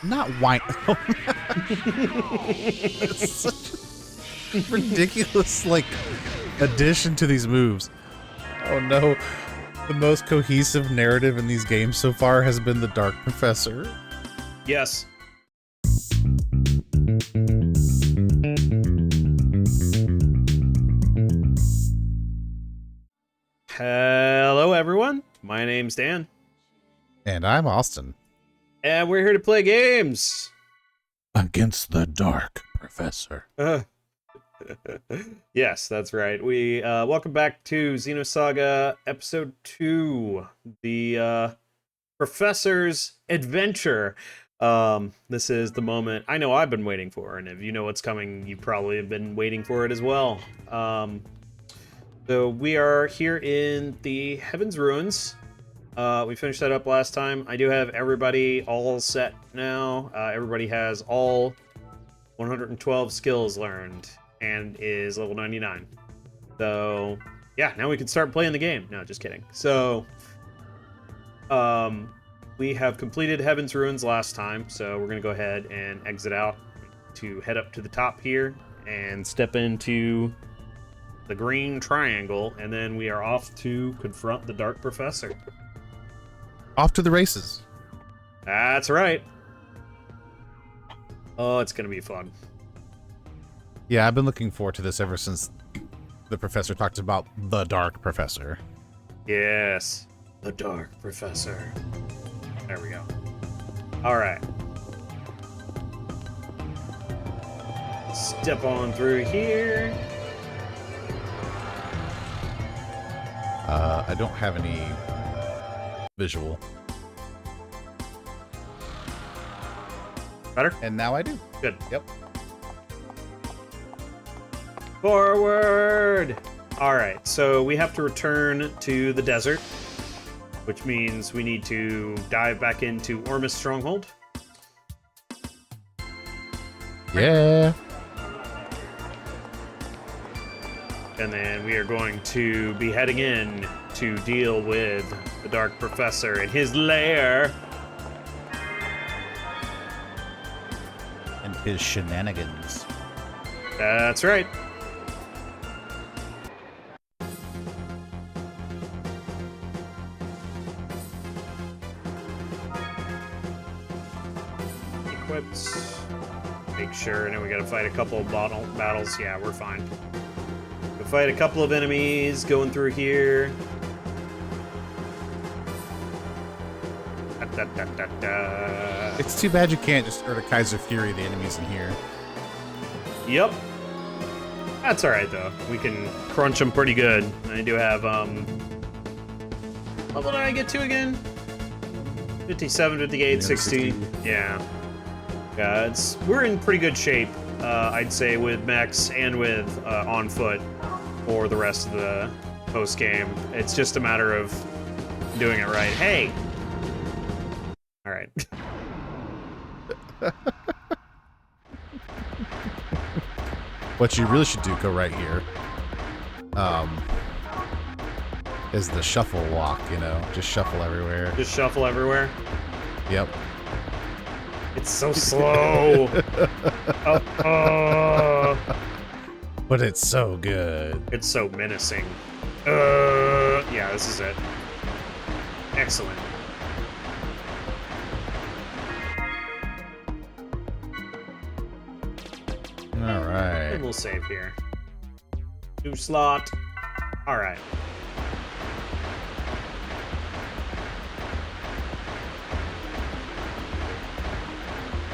Not wine. It's such a ridiculous, like, addition to these moves. Oh no. The most cohesive narrative in these games so far has been the Dark Professor. Yes. Hello, everyone. My name's Dan. And I'm Austin. And we're here to play games. Against the Dark Professor. Yes, that's right. We welcome back to Xenosaga Episode 2, the Professor's Adventure. This is the moment I know I've been waiting for, and if you know what's coming, you probably have been waiting for it as well. So we are here in the Heaven's Ruins. We finished that up last time. I do have everybody all set now. Everybody has all 112 skills learned and is level 99. So, yeah, now we can start playing the game. No, just kidding. So, we have completed Heaven's Ruins last time, so we're going to go ahead and exit out to head up to the top here and step into the green triangle, and then we are off to confront the Dark Professor. Off to the races. That's right. Oh, it's going to be fun. Yeah, I've been looking forward to this ever since the professor talked about the Dark Professor. Yes, the Dark Professor. There we go. All right. Step on through here. I don't have any visual. Better? And now I do. Good. Yep. Forward! Alright, so we have to return to the desert, which means we need to dive back into Ormus' stronghold. Yeah. And then we are going to be heading in to deal with the Dark Professor in his lair. And his shenanigans. That's right. Equipped. Make sure, and then we gotta fight a couple of battles. Yeah, we're fine. We'll fight a couple of enemies going through here. Da, da, da, da. It's too bad you can't just Erde Kaiser Fury the enemies in here. Yep. That's alright, though. We can crunch them pretty good. I do have, what did I get to again? 57, 58, 60. Yeah. Yeah, we're in pretty good shape, I'd say, with mechs and with on foot for the rest of the post-game. It's just a matter of doing it right. Hey! Alright. What you really should do, go right here, is the shuffle walk, you know? Just shuffle everywhere. Just shuffle everywhere? Yep. It's so slow! But it's so good. It's so menacing. Yeah, this is it. Excellent. Alright. And we'll save here. New slot. Alright.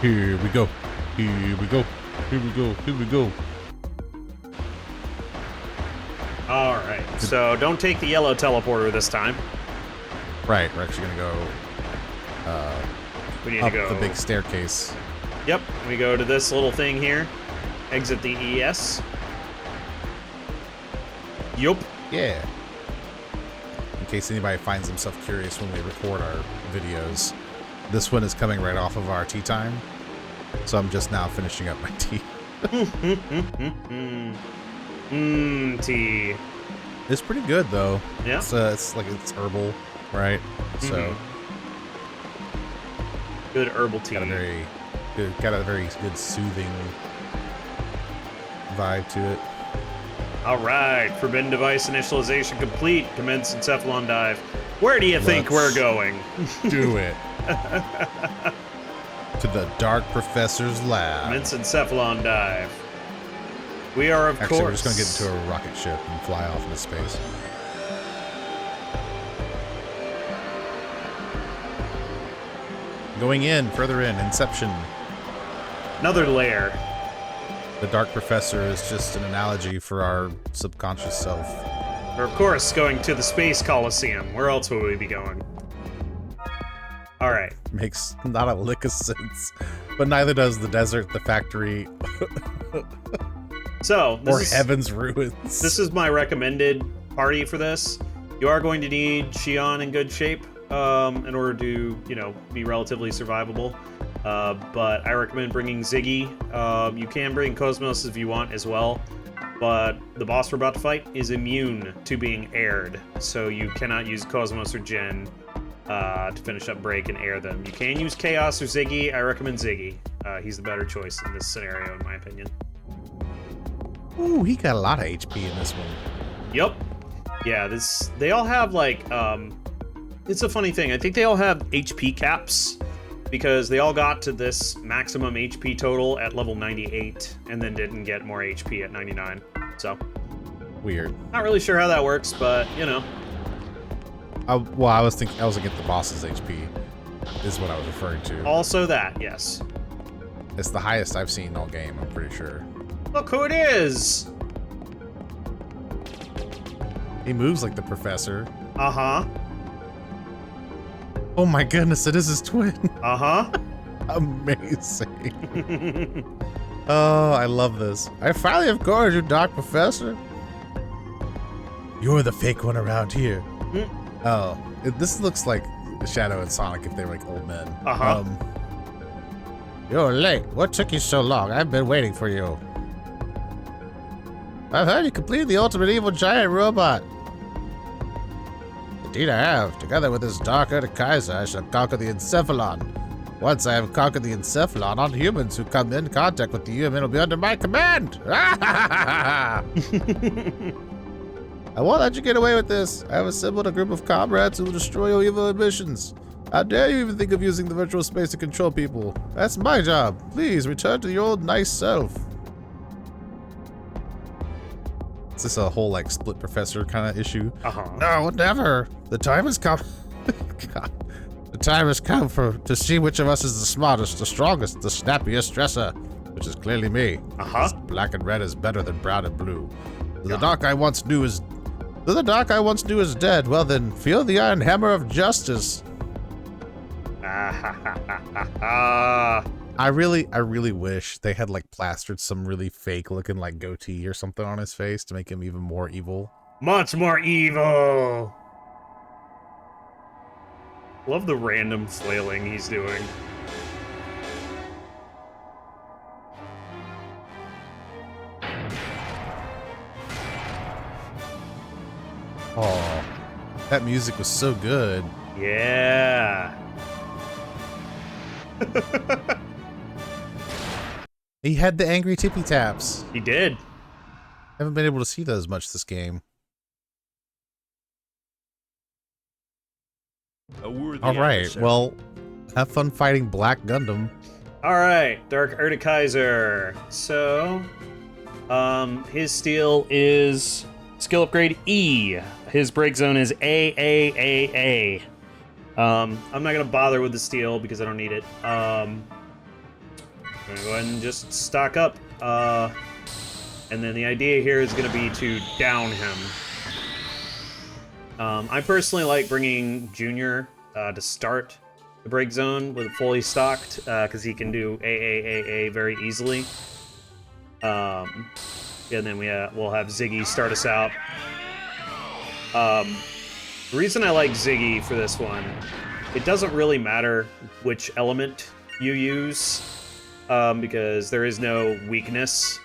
Here we go. Here we go. Here we go. Here we go. Alright. So don't take the yellow teleporter this time. Right, we're actually gonna go We need up to go. the big staircase. Yep. We go to this little thing here. Exit the ES. Yup. Yeah. In case anybody finds himself curious when we record our videos, this one is coming right off of our tea time. So I'm just now finishing up my tea. Tea. It's pretty good though. Yeah. It's like it's herbal, right? So Good herbal tea. Got a very good soothing vibe to it. All right, forbidden device initialization complete. Commence encephalon dive. Where do you think we're going? Do it. To the Dark Professor's lab. Commence encephalon dive. We are, of Actually, course. we're just going to get into a rocket ship and fly off into space. Going in, further in, Inception. Another layer. The Dark Professor is just an analogy for our subconscious self. We're, of course, going to the Space Coliseum. Where else would we be going? All right. Makes not a lick of sense. But neither does the desert, the factory, So, or Heaven's Ruins. This is my recommended party for this. You are going to need Xion in good shape in order to, you know, be relatively survivable. But I recommend bringing Ziggy. You can bring Kos-mos if you want as well. But the boss we're about to fight is immune to being aired. So you cannot use Kos-mos or Jin to finish up break and air them. You can use Chaos or Ziggy. I recommend Ziggy. He's the better choice in this scenario, in my opinion. Ooh, he got a lot of HP in this one. Yep. Yeah, they all have like it's a funny thing. I think they all have HP caps because they all got to this maximum HP total at level 98 and then didn't get more HP at 99. So weird. Not really sure how that works, but you know. I was looking at the boss's HP is what I was referring to. Also that, yes. It's the highest I've seen all game, I'm pretty sure. Look who it is! He moves like the professor. Uh-huh. Oh my goodness, it is his twin. Uh-huh. Amazing. Oh, I love this. I finally have cornered you, Dark Professor. You're the fake one around here. Mm. Oh, this looks like Shadow and Sonic if they were like old men. Uh-huh. You're late. What took you so long? I've been waiting for you. I've heard you completed the ultimate evil giant robot. Indeed I have. Together with this dark Erde Kaiser, I shall conquer the Encephalon. Once I have conquered the Encephalon, all humans who come in contact with the human will be under my command. I won't let you get away with this. I have assembled a group of comrades who will destroy your evil ambitions. How dare you even think of using the virtual space to control people? That's my job. Please return to your old nice self. Is this a whole like split professor kind of issue? No, never. The time has come. God. The time has come to see which of us is the smartest, the strongest, the snappiest dresser, which is clearly me. Black and red is better than brown and blue. The dark I once knew is dead. Well then, feel the iron hammer of justice. I really wish they had like plastered some really fake looking like goatee or something on his face to make him even more evil. Much more evil. Love the random flailing he's doing. Oh, that music was so good. Yeah. He had the angry tippy taps. He did. Haven't been able to see those much this game. All right, well, have fun fighting Black Gundam. All right, Dark Erde Kaiser. So, his steel is skill upgrade E. His break zone is AAAA. I'm not gonna bother with the steel because I don't need it. I'm gonna go ahead and just stock up. And then the idea here is gonna be to down him. I personally like bringing Junior to start the break zone with fully stocked because he can do AAAA very easily. And then we'll have Ziggy start us out. The reason I like Ziggy for this one, it doesn't really matter which element you use because there is no weakness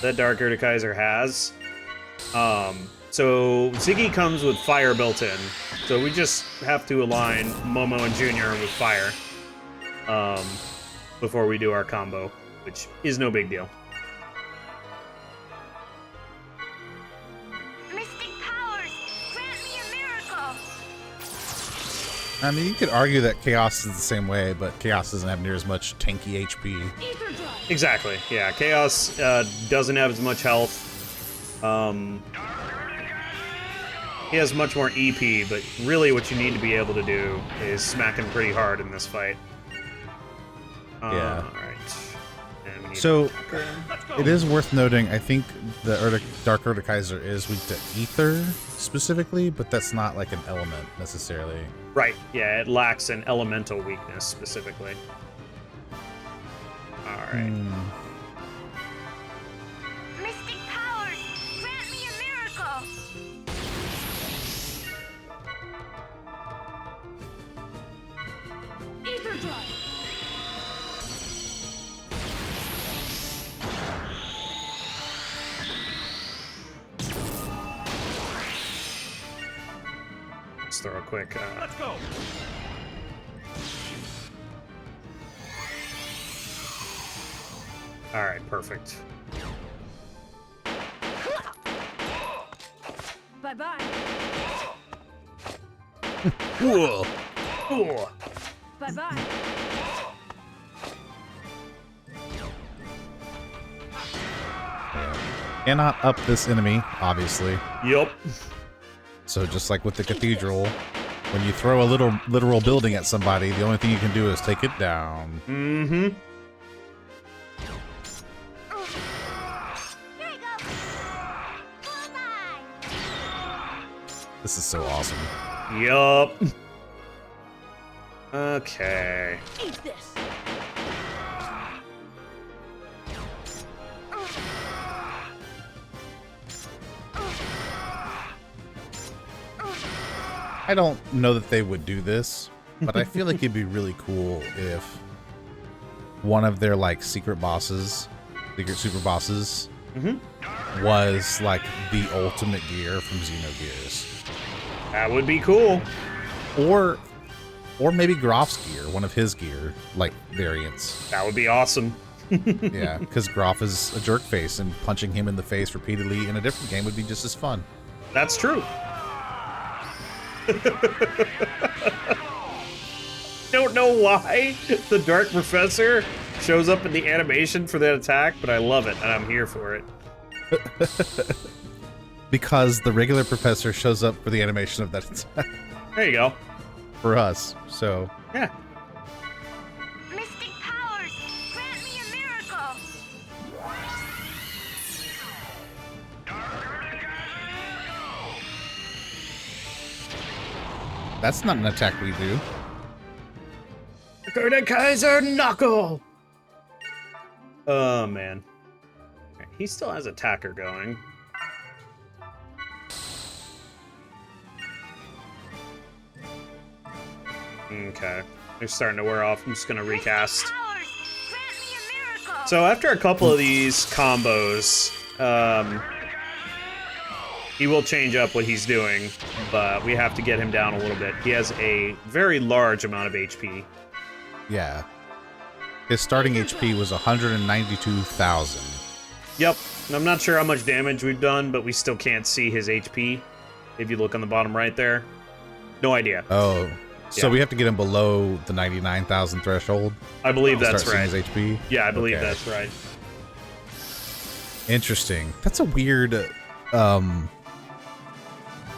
that Dark Erde Kaiser has. So Ziggy comes with fire built in, so we just have to align Momo and Junior with fire. before we do our combo, which is no big deal. Mystic powers, grant me a miracle. I mean, you could argue that Chaos is the same way, but Chaos doesn't have near as much tanky HP. Ether drive. Exactly. Yeah, Chaos doesn't have as much health. He has much more EP, but really what you need to be able to do is smack him pretty hard in this fight. Yeah. Alright. And we need So, to attack him. it is worth noting, I think the Dark Erde Kaiser is weak to Ether specifically, but that's not like an element necessarily. Right, yeah, it lacks an elemental weakness specifically. Alright. Mystic powers, grant me a miracle. Ether drive. Let's throw a quick. Let's go. Alright, perfect. Bye bye. Whoa! Ooh. Bye bye. Cannot up this enemy, obviously. Yup. So just like with the cathedral, when you throw a literal building at somebody, the only thing you can do is take it down. Mm-hmm. Here you go. Bullseye. This is so awesome. Yup. Okay. Eat this. I don't know that they would do this, but I feel like it'd be really cool if one of their like secret super bosses, was like the ultimate gear from Xenogears. That would be cool. Or maybe Grof's gear, one of his gear, like, variants. That would be awesome. Yeah, because Groff is a jerk face, and punching him in the face repeatedly in a different game would be just as fun. That's true. Don't know why the Dark Professor shows up in the animation for that attack, but I love it, and I'm here for it. Because the regular professor shows up for the animation of that attack There you go. for us, so... Yeah. Mystic powers, grant me a miracle. That's not an attack we do. Go to Kaiser Knuckle! Oh, man. He still has attacker going. Okay. They're starting to wear off. I'm just gonna recast. Powers, grant me a miracle. So after a couple of these combos, he will change up what he's doing, but we have to get him down a little bit. He has a very large amount of HP. Yeah. His starting HP was 192,000. Yep. And I'm not sure how much damage we've done, but we still can't see his HP. If you look on the bottom right there. No idea. Oh. So Yeah. we have to get him below the 99,000 threshold? I believe to that's start right. seeing his HP? Yeah, I believe Okay. that's right. Interesting. That's a weird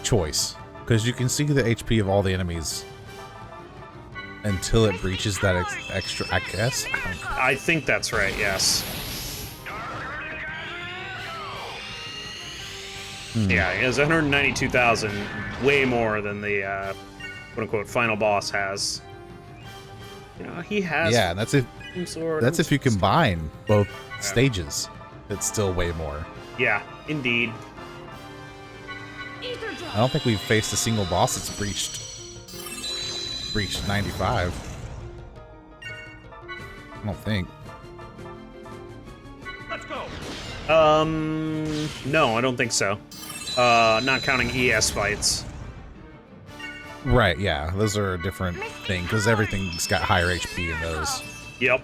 choice, because you can see the HP of all the enemies until it breaches that extra, I guess. I think that's right, yes. Yeah, he has 192,000, way more than the quote-unquote final boss has. You know, he has Yeah, that's if some sort that's of- if you combine both stages. It's still way more. Yeah, indeed. Ether drive. I don't think we've faced a single boss that's breached 95. I don't think. Let's go. No, I don't think so. Not counting ES fights. Right, yeah. Those are a different thing, because everything's got higher HP in those. Yep.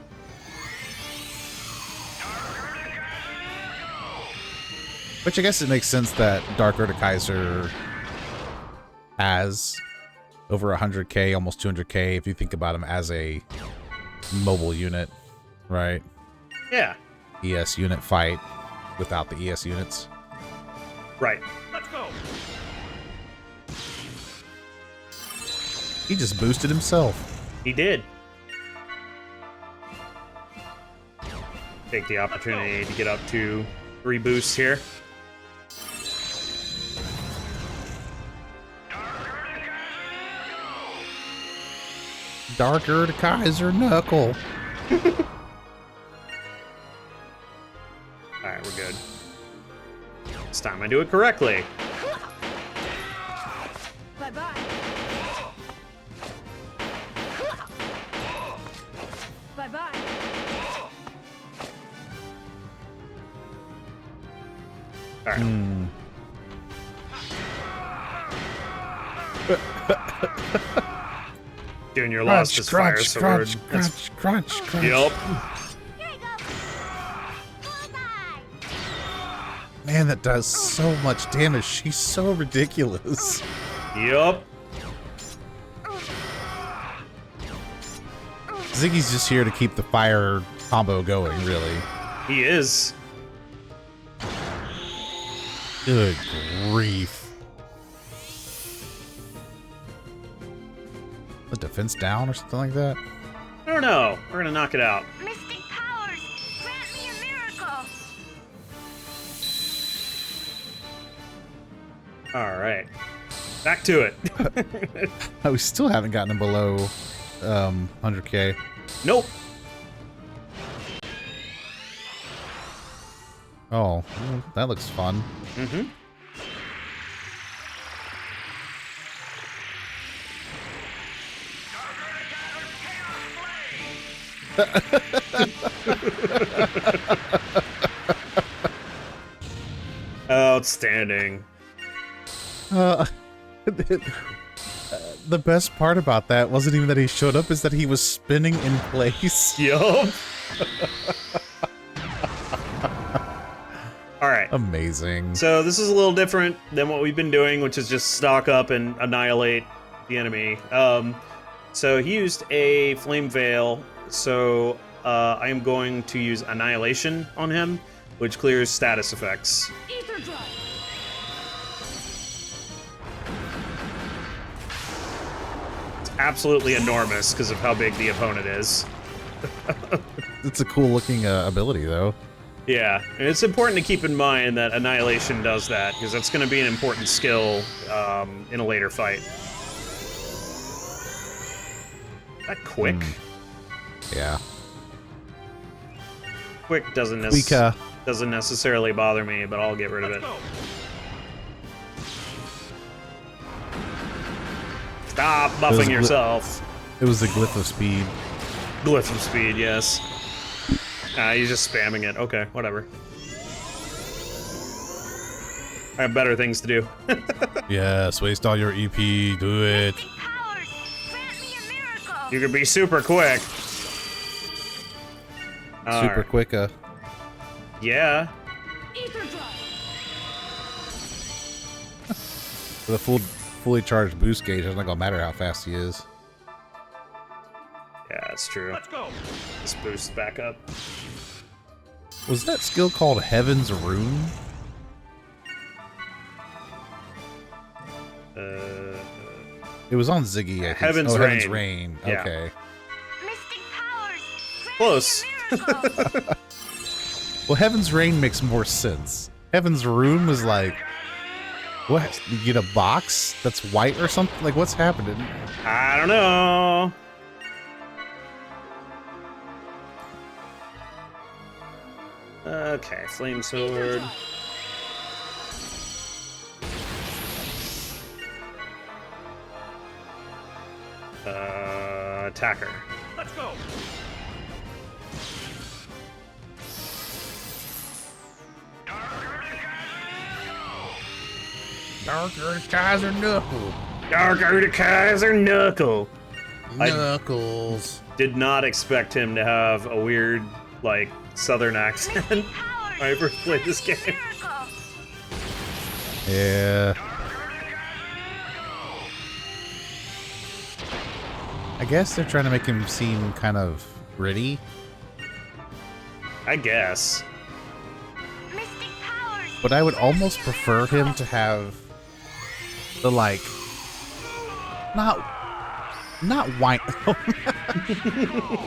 Which I guess it makes sense that Dark Erde Kaiser has over 100k, almost 200k, if you think about him as a mobile unit, right? Yeah. ES unit fight without the ES units. Right. Let's go. He just boosted himself. He did. Take the opportunity to get up to 3 boosts here. Dark Erde Kaiser Knuckle. Alright, we're good. This time I do it correctly. Bye-bye. Bye-bye. Alright. Junior lost his fire sword. Crunch, crunch. Yup. Here you go. Bye-bye. Man, that does so much damage. She's so ridiculous. Yup. Ziggy's just here to keep the fire combo going, really. He is. Good grief. The defense down or something like that? I don't know. We're gonna knock it out. Mystic powers, grant me a miracle. Alright. Back to it. Oh, we still haven't gotten him below 100k. Nope. Oh, that looks fun. Mm-hmm. Outstanding. The best part about that wasn't even that he showed up, is that he was spinning in place. Yup. Alright. Amazing. So this is a little different than what we've been doing, which is just stock up and annihilate the enemy. So he used a Flame Veil, so I am going to use Annihilation on him, which clears status effects. Ether drive. It's absolutely enormous because of how big the opponent is. It's a cool looking ability, though. Yeah, and it's important to keep in mind that Annihilation does that, because that's going to be an important skill in a later fight. Is that quick? Yeah. Quick doesn't necessarily bother me, but I'll get rid of it. Stop buffing yourself. It was the Glyph of Speed. Glyph of Speed, yes. He's just spamming it. Okay, whatever. I have better things to do. Yes, waste all your EP. Do it. Mystic powers, grant me a miracle. You can be super quick. Super quick. Yeah. Ether drive. With a fully charged boost gauge, it's not gonna matter how fast he is. Yeah, that's true. Let's go. This boosts back up. Was that skill called Heaven's Rune? It was on Ziggy, I think. Heaven's Heaven's Rain. Rain. Yeah. Okay. Mystic powers, grant Close. me a miracle. Well, Heaven's Rain makes more sense. Heaven's Rune was like, what? You get a box that's white or something? Like, what's happening? I don't know. Okay, Flame Sword. Attacker. Let's go. Dark Erde Kaiser Knuckle. Dark Erde Kaiser Knuckle. Knuckles. Did not expect him to have a weird, like, southern accent when I first played this game. Yeah. I guess they're trying to make him seem kind of gritty. I guess. But I would almost prefer him to have the, like, not whine.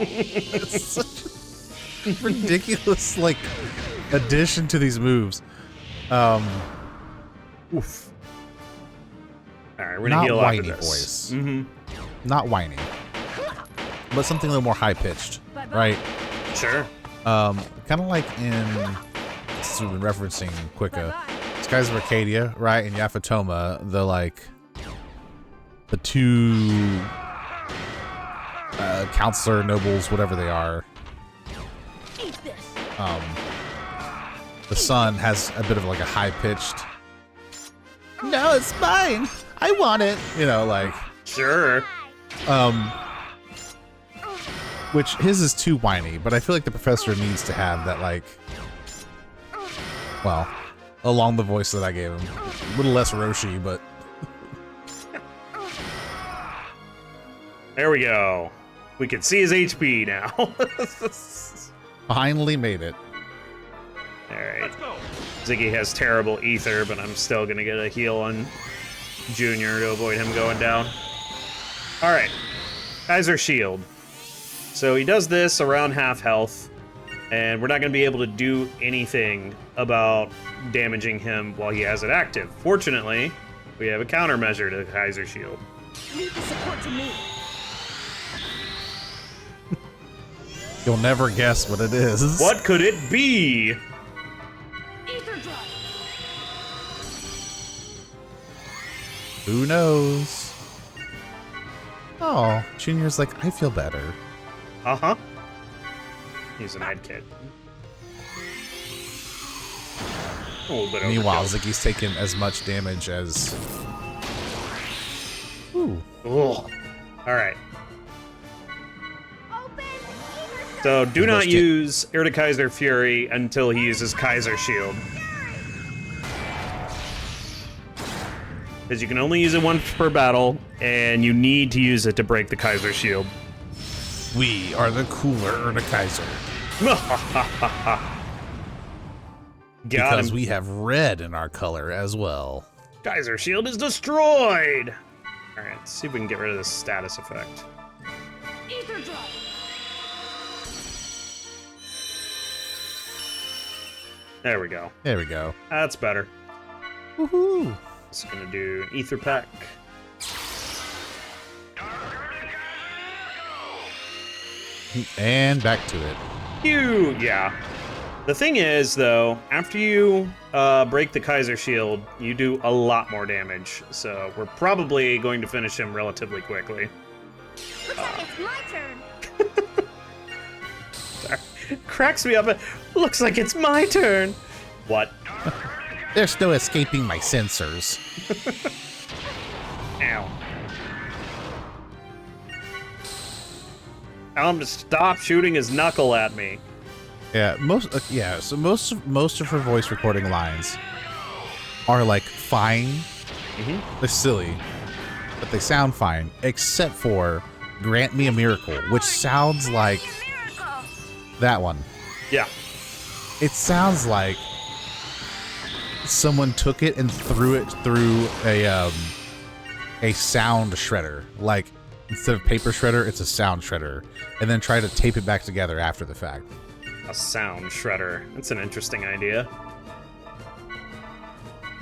It's such a ridiculous, like, addition to these moves. Oof. Alright, we're gonna heal after this. Voice. Mm-hmm. Not whiny. But something a little more high-pitched, right? Sure. Kind of like in, this has been referencing Quicka, Skies of Arcadia, right? And Yafatoma, the two counselor nobles, whatever they are. The son has a bit of like a high-pitched, no, it's mine, I want it, you know, like. Sure. Which his is too whiny, but I feel like the professor needs to have that, like, well, along the voice that I gave him. A little less Roshi, but. There we go. We can see his HP now. Finally made it. Alright. Ziggy has terrible ether, but I'm still gonna get a heal on Junior to avoid him going down. Alright. Kaiser Shield. So he does this around half health, and we're not going to be able to do anything about damaging him while he has it active. Fortunately, we have a countermeasure to the Kaiser Shield. Leave the support to me. You'll never guess what it is. What could it be? Ether drop. Who knows? Oh, Junior's like, I feel better. Uh-huh. He's an med kit. A little bit Meanwhile, overkill. Ziggy's taken as much damage as. Ooh. Ugh. Alright. Open. So do not Rushed it. use Erde Kaiser Fury until he uses Kaiser Shield. Because you can only use it once per battle, and you need to use it to break the Kaiser Shield. We are the cooler Erde Kaiser. Because him. we have red in our color as well. Kaiser Shield is destroyed! Alright, let's see if we can get rid of this status effect. Ether drop. There we go. There we go. That's better. Woohoo! Just gonna do an Ether Pack. And back to it. Yeah. The thing is, though, after you break the Kaiser Shield, you do a lot more damage. So we're probably going to finish him relatively quickly. Looks like it's my turn. Cracks me up. Looks like it's my turn. What? There's no escaping my sensors. Ow. Tell him to stop shooting his knuckle at me. Yeah, so most of her voice recording lines are like fine. They're silly, but they sound fine, except for "Grant Me a Miracle," which sounds like that one. Yeah. It sounds like someone took it and threw it through a sound shredder. Like, instead of paper shredder, it's a sound shredder, and then try to tape it back together after the fact. A sound shredder. That's an interesting idea.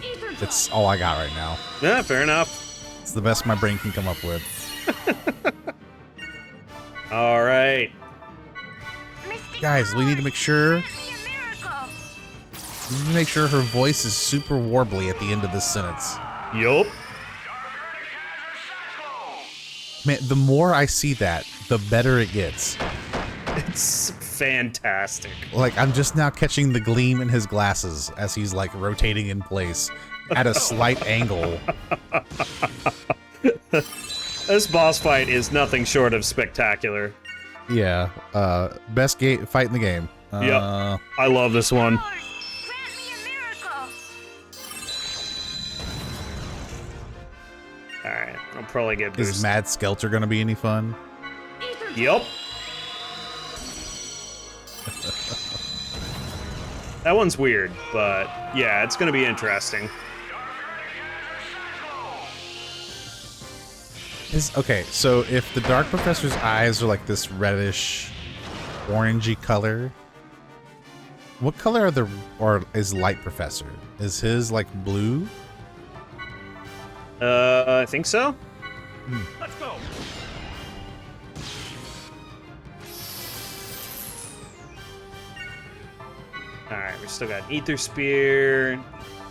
It's all I got right now. Yeah, fair enough. It's the best my brain can come up with. All right. Guys, we need to make sure her voice is super warbly at the end of this sentence. Yup. Man, the more I see that, the better it gets. It's fantastic. Like, I'm just now catching the gleam in his glasses as he's, like, rotating in place at a slight angle. This boss fight is nothing short of spectacular. Yeah. Best fight in the game. Yep. I love this one. Powers, grant me a miracle. Alright, I'll probably get Is boosted. Mad Skelter gonna be any fun? Yup. That one's weird, but yeah, it's gonna be interesting. Okay, so if the Dark Professor's eyes are like this reddish, orangey color, what color is Light Professor? Is his like blue? I think so. Let's go. Alright, we still got Ether Spear,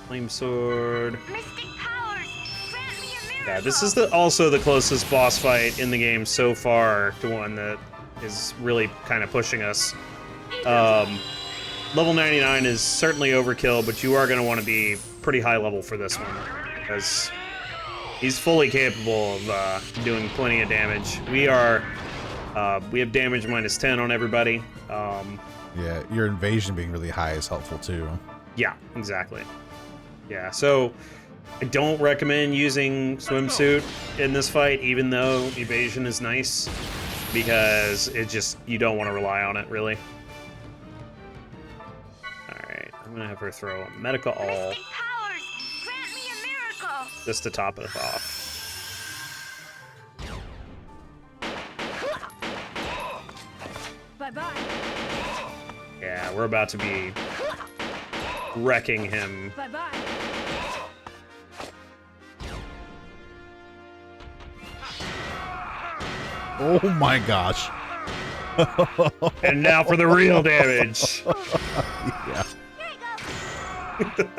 Flame Sword. Mystic powers, grant me a miracle. Yeah, this is also the closest boss fight in the game so far to one that is really kind of pushing us. Level 99 is certainly overkill, but you are going to want to be pretty high level for this one, because he's fully capable of doing plenty of damage. We have damage -10 on everybody. Yeah, your invasion being really high is helpful too. Yeah, exactly. Yeah, so I don't recommend using swimsuit in this fight, even though evasion is nice, because you don't want to rely on it, really. Alright, I'm gonna have her throw a medical all Mystic powers, grant me a miracle. just to top it off. Bye-bye. Yeah, we're about to be wrecking him. Bye-bye. Oh my gosh. And now for the real damage. Yeah. Here you go.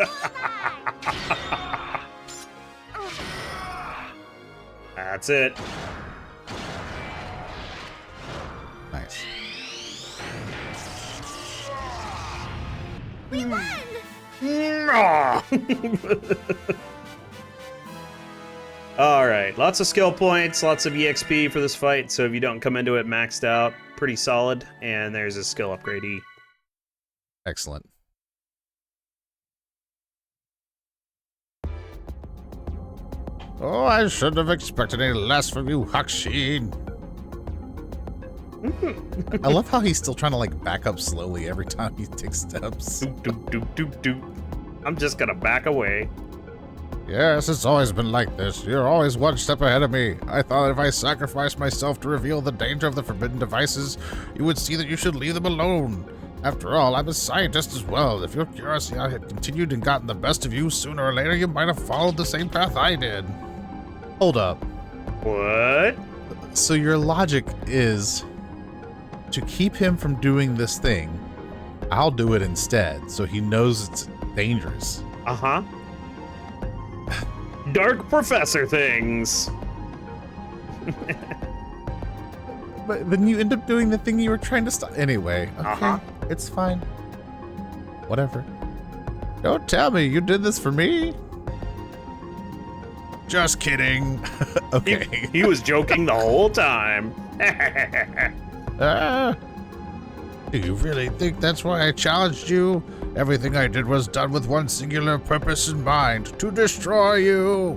That's it. Nice. We won! Alright, lots of skill points, lots of EXP for this fight, so if you don't come into it maxed out, pretty solid, and there's a skill upgrade E. Excellent. Oh, I shouldn't have expected any less from you, Hakshin. I love how he's still trying to like back up slowly every time he takes steps. Doop, doop, doop, doop, doop. I'm just gonna back away. Yes, it's always been like this. You're always one step ahead of me. I thought if I sacrificed myself to reveal the danger of the forbidden devices, you would see that you should leave them alone. After all, I'm a scientist as well. If your curiosity had continued and gotten the best of you, sooner or later you might have followed the same path I did. Hold up. What? So your logic is to keep him from doing this thing, I'll do it instead, so he knows it's dangerous. Uh-huh. Dark Professor things. But then you end up doing the thing you were trying to stop. Anyway, okay, Uh-huh. It's fine. Whatever. Don't tell me you did this for me. Just kidding. Okay. He was joking the whole time. Do you really think that's why I challenged you? Everything I did was done with one singular purpose in mind, to destroy you.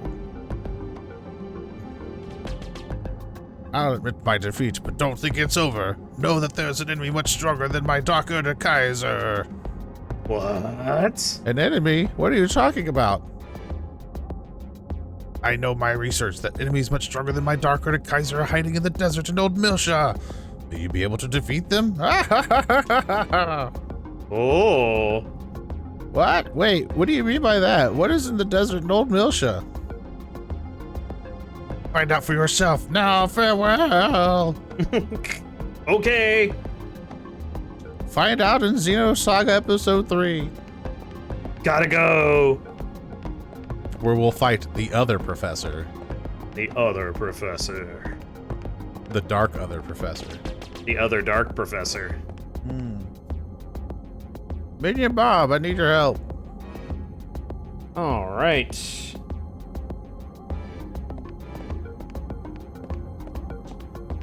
I'll admit my defeat, but don't think it's over. Know that there's an enemy much stronger than my Dark Erde Kaiser. What? An enemy? What are you talking about? I know my research that enemies much stronger than my Dark Erde Kaiser are hiding in the desert in Old Milsha. Will you be able to defeat them? Oh. What? Wait, what do you mean by that? What is in the desert in Old Milsha? Find out for yourself. Now, farewell. Okay. Find out in Xenosaga Episode 3. Gotta go. Where we'll fight the other professor. The other professor. The dark other professor. The other Dark Professor. Minion Bob, I need your help. All right.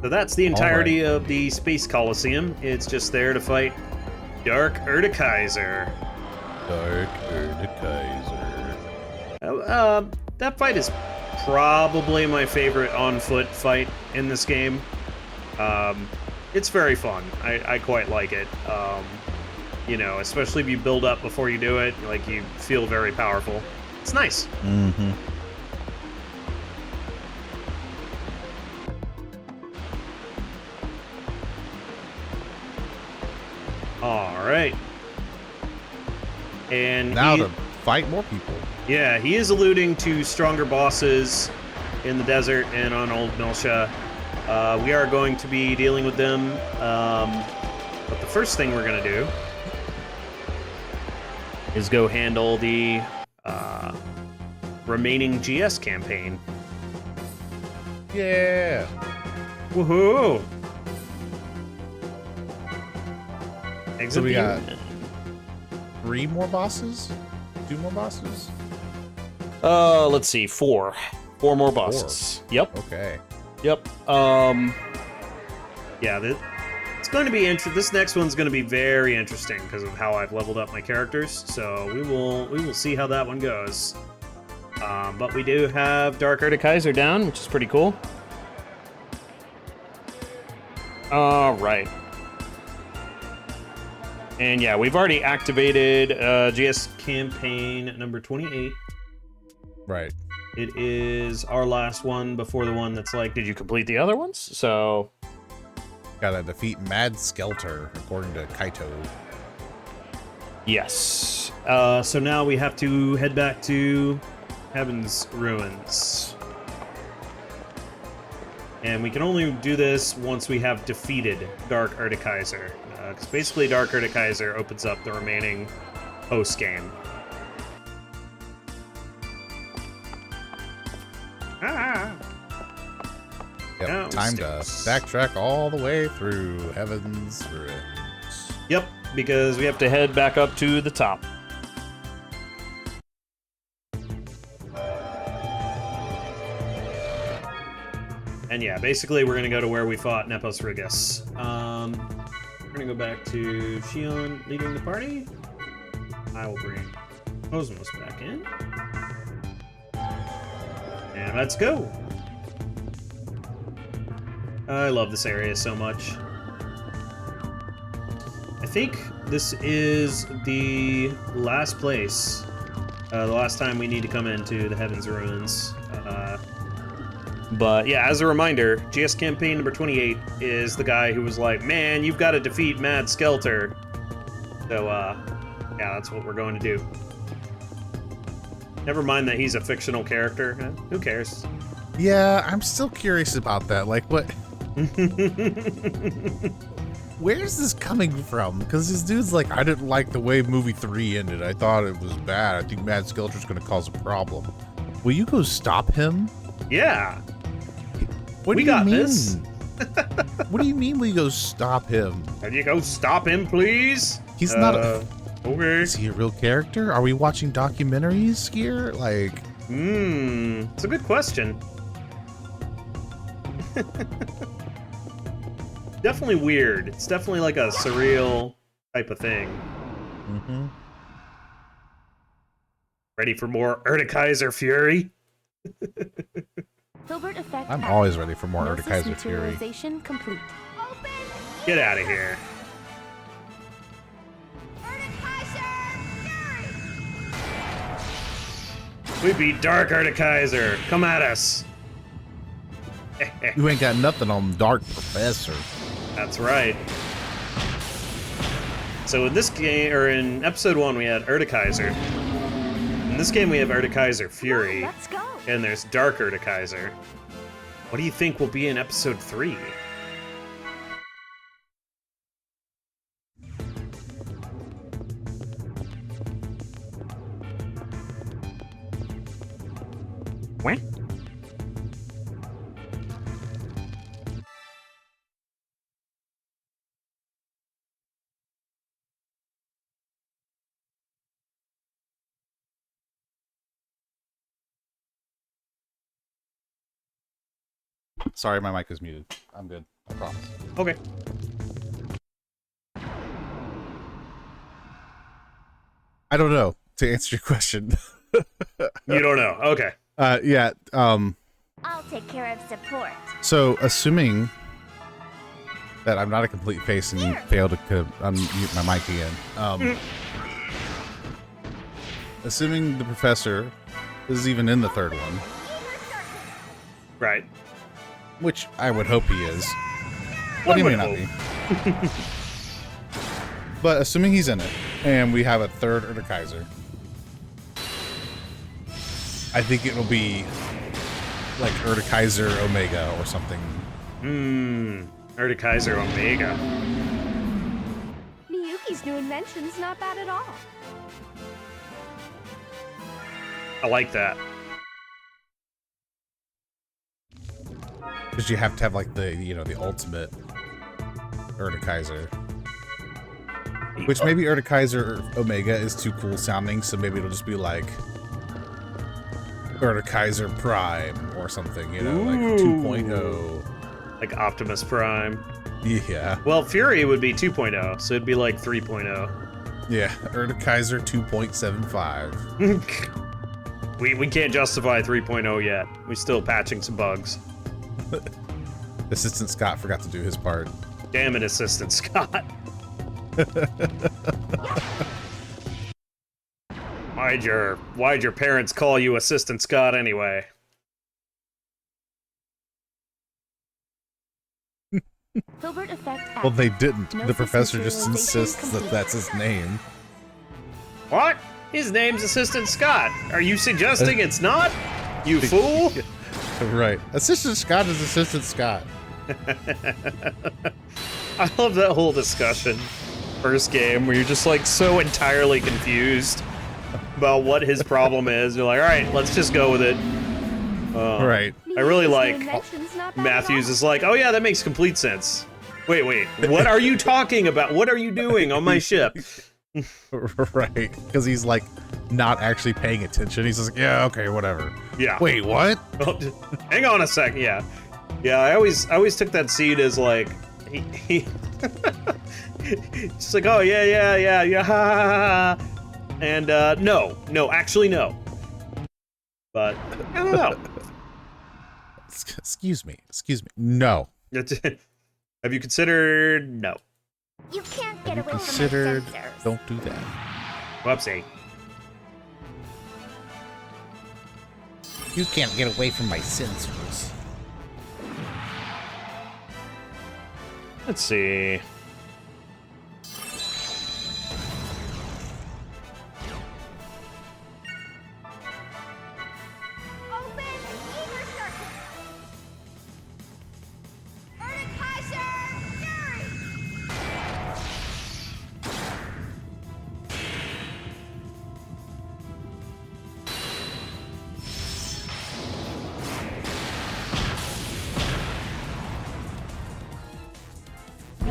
So that's the entirety of the Space Coliseum. It's just there to fight Dark Erde Kaiser. Dark Erde Kaiser. That fight is probably my favorite on-foot fight in this game. It's very fun. I quite like it. You know, especially if you build up before you do it, like you feel very powerful. It's nice. Mm-hmm. All right. And now to fight more people. Yeah, he is alluding to stronger bosses in the desert and on Old Milsha. We are going to be dealing with them, but the first thing we're going to do is go handle the remaining GS campaign. Yeah. Woohoo! So we got 3 more bosses? 2 more bosses? Let's see, 4 more bosses. 4. Yep. Okay. Yep. Yeah, it's going to be this next one's going to be very interesting because of how I've leveled up my characters. So we will see how that one goes. But we do have Dark Erde Kaiser down, which is pretty cool. All right. And yeah, we've already activated GS campaign number 28. Right. It is our last one before the one that's like, did you complete the other ones? So Gotta defeat Mad Skelter, according to Kaito. yes. So now we have to head back to Heaven's Ruins. And we can only do this once we have defeated Dark Erde Kaiser. Because basically Dark Erde Kaiser opens up the remaining post-game. Yep, Now time to sticks. backtrack all the way through Heaven's Ruins. Yep, because we have to head back up to the top. And yeah, basically we're gonna go to where we fought Nepos Rigas. We're gonna go back to Shion leading the party. I will bring Kos-mos back in. And let's go! I love this area so much. I think this is the last place, the last time we need to come into the Heaven's Ruins. But yeah, as a reminder, GS campaign number 28 is the guy who was like, man, you've got to defeat Mad Skelter. So, yeah, that's what we're going to do. Never mind that he's a fictional character. Who cares? Yeah, I'm still curious about that. Like, what? Where's this coming from? Because this dude's like, I didn't like the way movie 3 ended. I thought it was bad. I think Mad Skelter's going to cause a problem. Will you go stop him? Yeah. What We do you got mean? this. What do you mean will you go stop him? Can you go stop him, please? He's not a... Okay. Is he a real character? Are we watching documentaries here? Like... It's a good question. Definitely weird. It's definitely like a surreal type of thing. Mm-hmm. Ready for more Erde Kaiser fury? Filbert effect. I'm always ready for more Erde Gnosis Kaiser fury. materialization complete. Open. Get out of here. Erde Kaiser fury. We beat Dark Erde Kaiser. Come at us. You ain't got nothing on Dark Professor. That's right. So in this game, or in episode 1, we had Erde Kaiser. In this game, we have Erde Kaiser Fury. Let's go. And there's Dark Erde Kaiser. What do you think will be in episode 3? What? Sorry, my mic is muted. I'm good. I promise. Okay. I don't know, to answer your question. You don't know. Okay. Yeah. I'll take care of support. So, assuming that I'm not a complete face and you fail to unmute my mic again, assuming the professor is even in the third one, Right. which I would hope he is, but he may not be. But assuming he's in it, and we have a third Erde Kaiser, I think it'll be like Erde Kaiser Omega or something. Erde Kaiser Omega. Miyuki's new invention's not bad at all. I like that. Because you have to have like the, you know, the ultimate Erde Kaiser. Which maybe Erde Kaiser Omega is too cool sounding, so maybe it'll just be like Erde Kaiser Prime or something, you know, like 2.0. Like Optimus Prime. Yeah. Well, Fury would be 2.0, so it'd be like 3.0. Yeah, Erde Kaiser 2.75. We can't justify 3.0 yet. We're still patching some bugs. Assistant Scott forgot to do his part. Damn it, Assistant Scott. Why'd your parents call you Assistant Scott anyway? Filbert effect. Well, they didn't. No The professor just materialization insists that that's his name. What? His name's Assistant Scott. Are you suggesting it's not? You fool! Right. Assistant Scott is Assistant Scott. I love that whole discussion. First game where you're just like so entirely confused about what his problem is. You're like, all right, let's just go with it. Right. I really Miyuki's new like invention's not bad at Matthews all. is like, oh yeah, that makes complete sense. Wait, what are you talking about? What are you doing on my ship? Right. Because he's like not actually paying attention. He's just like, yeah, okay, whatever. Yeah. Wait, what? Oh, hang on a second. Yeah. I always took that seed as like he it's like, oh yeah, ha, ha, ha. And no, actually no. But I don't know. Excuse me. No. Have you considered? No. You can't get Have you away considered? from my sensors. Don't do that. Whoopsie. You can't get away from my sensors. Let's see. Open ether circuit. Erde Kaiser Fury.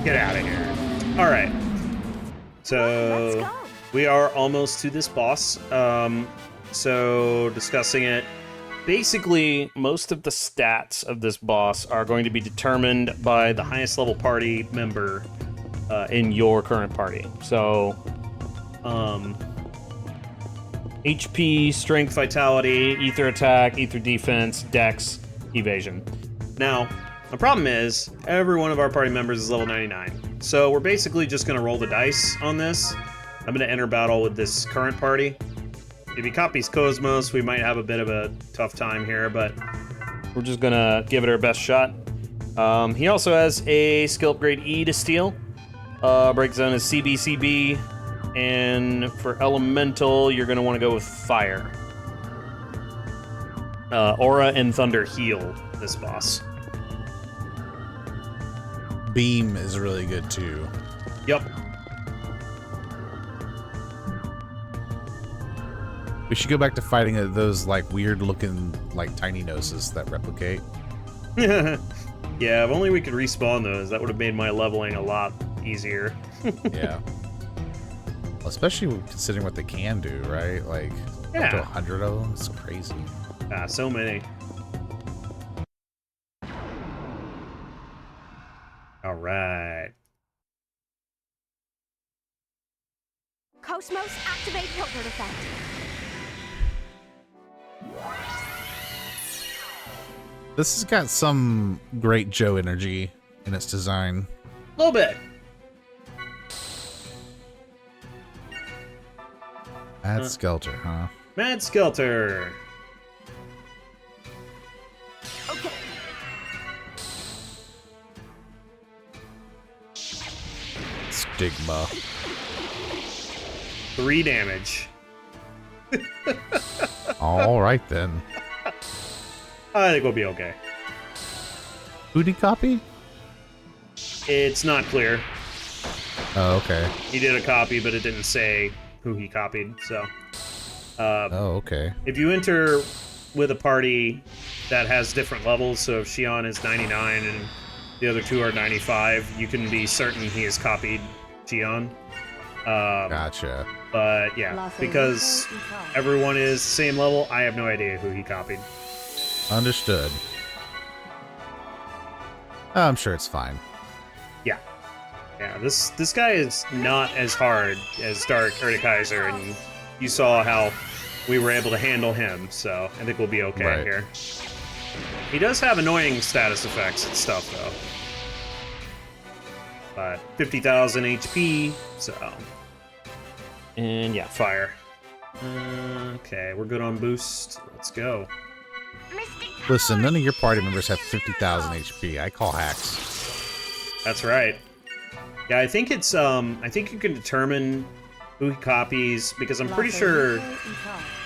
Get out of here. All right. Let's So go. we are almost to this boss. So discussing it. Basically, most of the stats of this boss are going to be determined by the highest level party member in your current party. So, HP, strength, vitality, ether attack, ether defense, dex, evasion. Now, the problem is, every one of our party members is level 99. So we're basically just going to roll the dice on this. I'm going to enter battle with this current party. If he copies Kos-mos, we might have a bit of a tough time here, but we're just going to give it our best shot. He also has a skill upgrade E to steal. Break zone is CBCB. And for elemental, you're going to want to go with fire. Aura and thunder heal this boss. Beam is really good too. Yep. We should go back to fighting those like weird looking like tiny noses that replicate. Yeah, if only we could respawn those. That would have made my leveling a lot easier. Yeah. Especially considering what they can do, right? Like up to Yeah. 100 of them. It's crazy. So many. Kos-mos, activate Hilbert effect. This has got some Great Joe energy in its design. A little bit. That's Skelter, huh? Mad Skelter. Okay. Stigma. 3 damage. All right then. I think we'll be okay. Who'd he copy? It's not clear. Oh, okay. He did a copy, but it didn't say who he copied, so. Oh, okay. If you enter with a party that has different levels, so if Xion is 99 and the other 2 are 95, you can be certain he has copied Xion. Gotcha. But yeah, because everyone is the same level, I have no idea who he copied. Understood. I'm sure it's fine. Yeah. Yeah, this guy is not as hard as Dark Erde Kaiser, and you saw how we were able to handle him, so I think we'll be okay Right. here. He does have annoying status effects and stuff, though. But 50,000 HP, so... And yeah, fire. Okay, we're good on boost. Let's go. Mystic Listen, powers, none of your party members have grant me a 50,000 miracle. HP. I call hacks. That's right. Yeah, I think it's, I think you can determine who he copies, because I'm pretty sure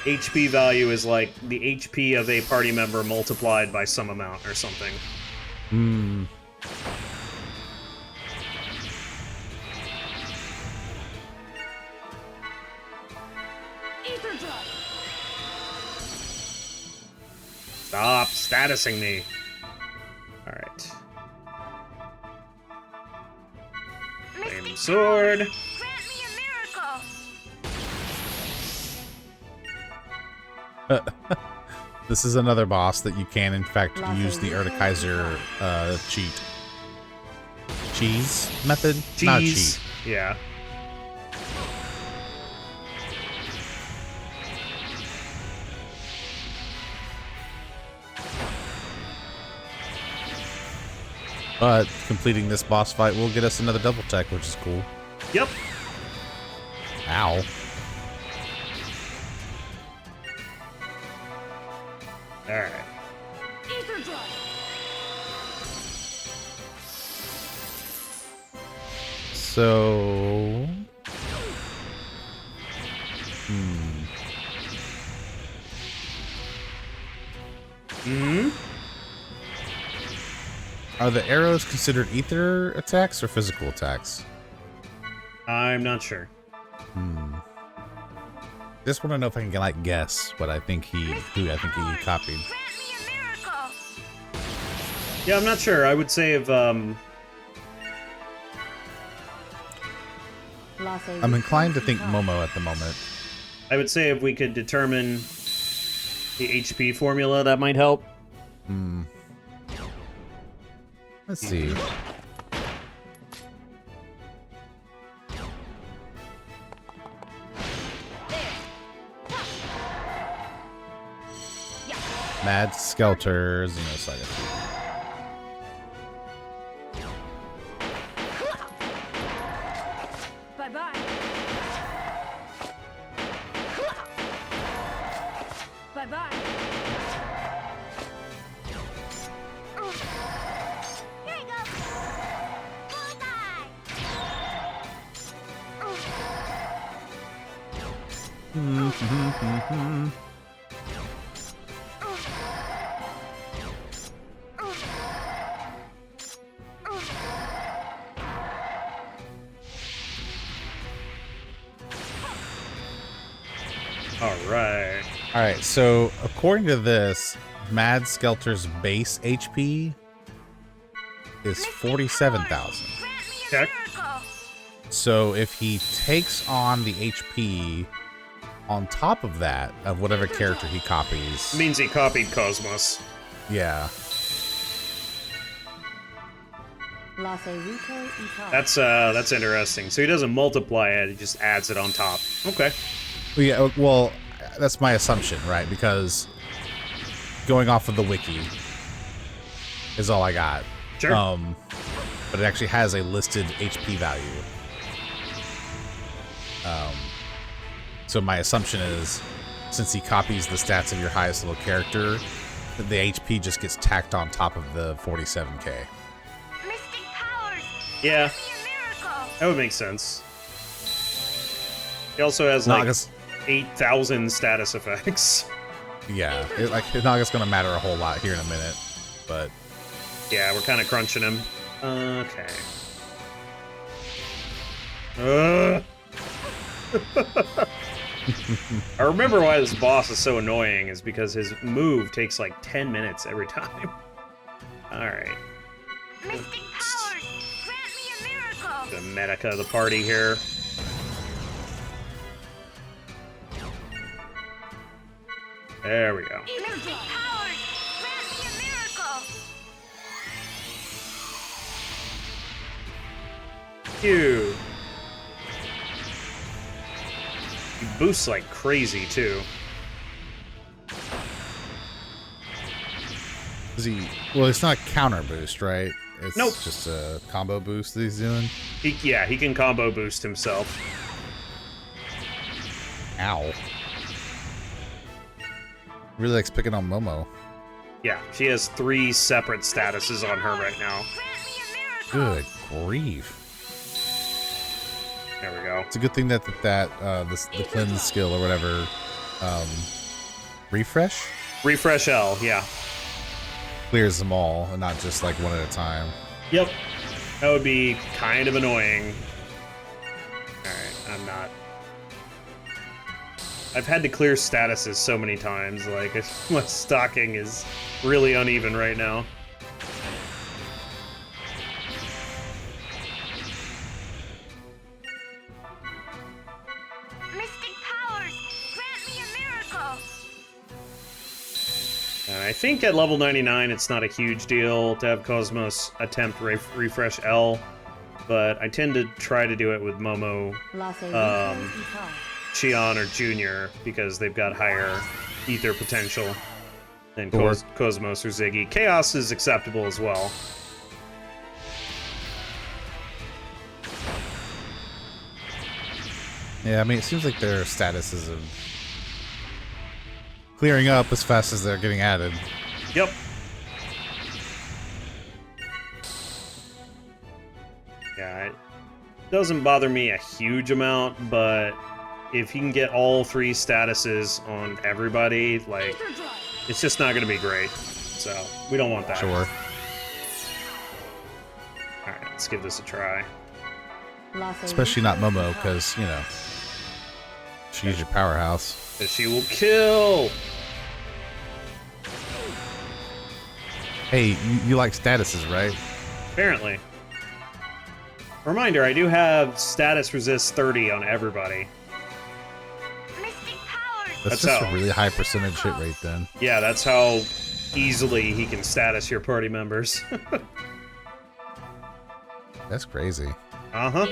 HP value is like the HP of a party member multiplied by some amount or something. Hmm. Ether drop. Stop statusing me. Alright. Flame Mystic sword. powers, grant me a miracle. This is another boss that you can, in fact, use the Erde Kaiser cheat. Cheese method? Not Cheese. cheat. Yeah. But completing this boss fight will get us another double tech, which is cool. Yep. Ow. Alright. Ether drop. So... Hmm? Are the arrows considered ether attacks or physical attacks? I'm not sure. Just want to know if I can like guess what I think who I think he copied. Grant me a miracle. Yeah, I'm not sure. I would say if, I'm inclined to think Momo at the moment. I would say if we could determine the HP formula, that might help. Let's see. Mad Skelter, Xenosaga. Bye-bye. Bye-bye. Here you go. Bye-bye. Alright. Alright, so according to this, Mad Skelter's base HP is 47,000. Grant me a Check. miracle. So if he takes on the HP on top of that, of whatever character he copies, Means he copied Cos-mos. yeah. That's interesting. So he doesn't multiply it; he just adds it on top. Okay. Well, yeah, well, that's my assumption, right? Because going off of the wiki is all I got. Sure. But it actually has a listed HP value. So my assumption is, since he copies the stats of your highest level character, the HP just gets tacked on top of the 47k. Mystic powers. Yeah. Grant me a miracle. That would make sense. He also has like 8,000 status effects. Yeah, it's not going to matter a whole lot here in a minute, but yeah, we're kind of crunching him. Okay. I remember why this boss is so annoying is because his move takes like 10 minutes every time. Alright. Mystic powers. Grant me a miracle. The medica of the party here. There we go. Mystic powers. Grant me a miracle. Phew. He boosts like crazy too. is he? Well, it's not counter boost, right? It's Nope. just a combo boost that he's doing. He can combo boost himself. Ow. Really likes picking on Momo. Yeah, she has 3 separate statuses on her right now. Grant me a miracle. Good grief. There we go. It's a good thing that the cleanse skill or whatever, refresh Refresh L, yeah. clears them all and not just like one at a time. Yep. That would be kind of annoying. Alright, I'm not. I've had to clear statuses so many times, like, my stocking is really uneven right now. Mystic powers. Grant me a miracle. And I think at level 99 it's not a huge deal to have Kos-mos attempt refresh L, but I tend to try to do it with Momo, Xion, or Junior because they've got higher ether potential than Sure. Kos-mos or Ziggy. Chaos is acceptable as well. Yeah, I mean, it seems like their statuses of clearing up as fast as they're getting added. Yep. Yeah, it doesn't bother me a huge amount, but if you can get all 3 statuses on everybody, like, it's just not going to be great. So, we don't want that. Sure. Alright, let's give this a try. Especially not Momo, because, you know, she's your powerhouse. Because she will kill! Hey, you like statuses, right? Apparently. Reminder, I do have status resist 30 on everybody. Mystic powers. That's That's just how- a really high percentage hit rate then. Yeah, that's how easily he can status your party members. That's crazy. Uh-huh.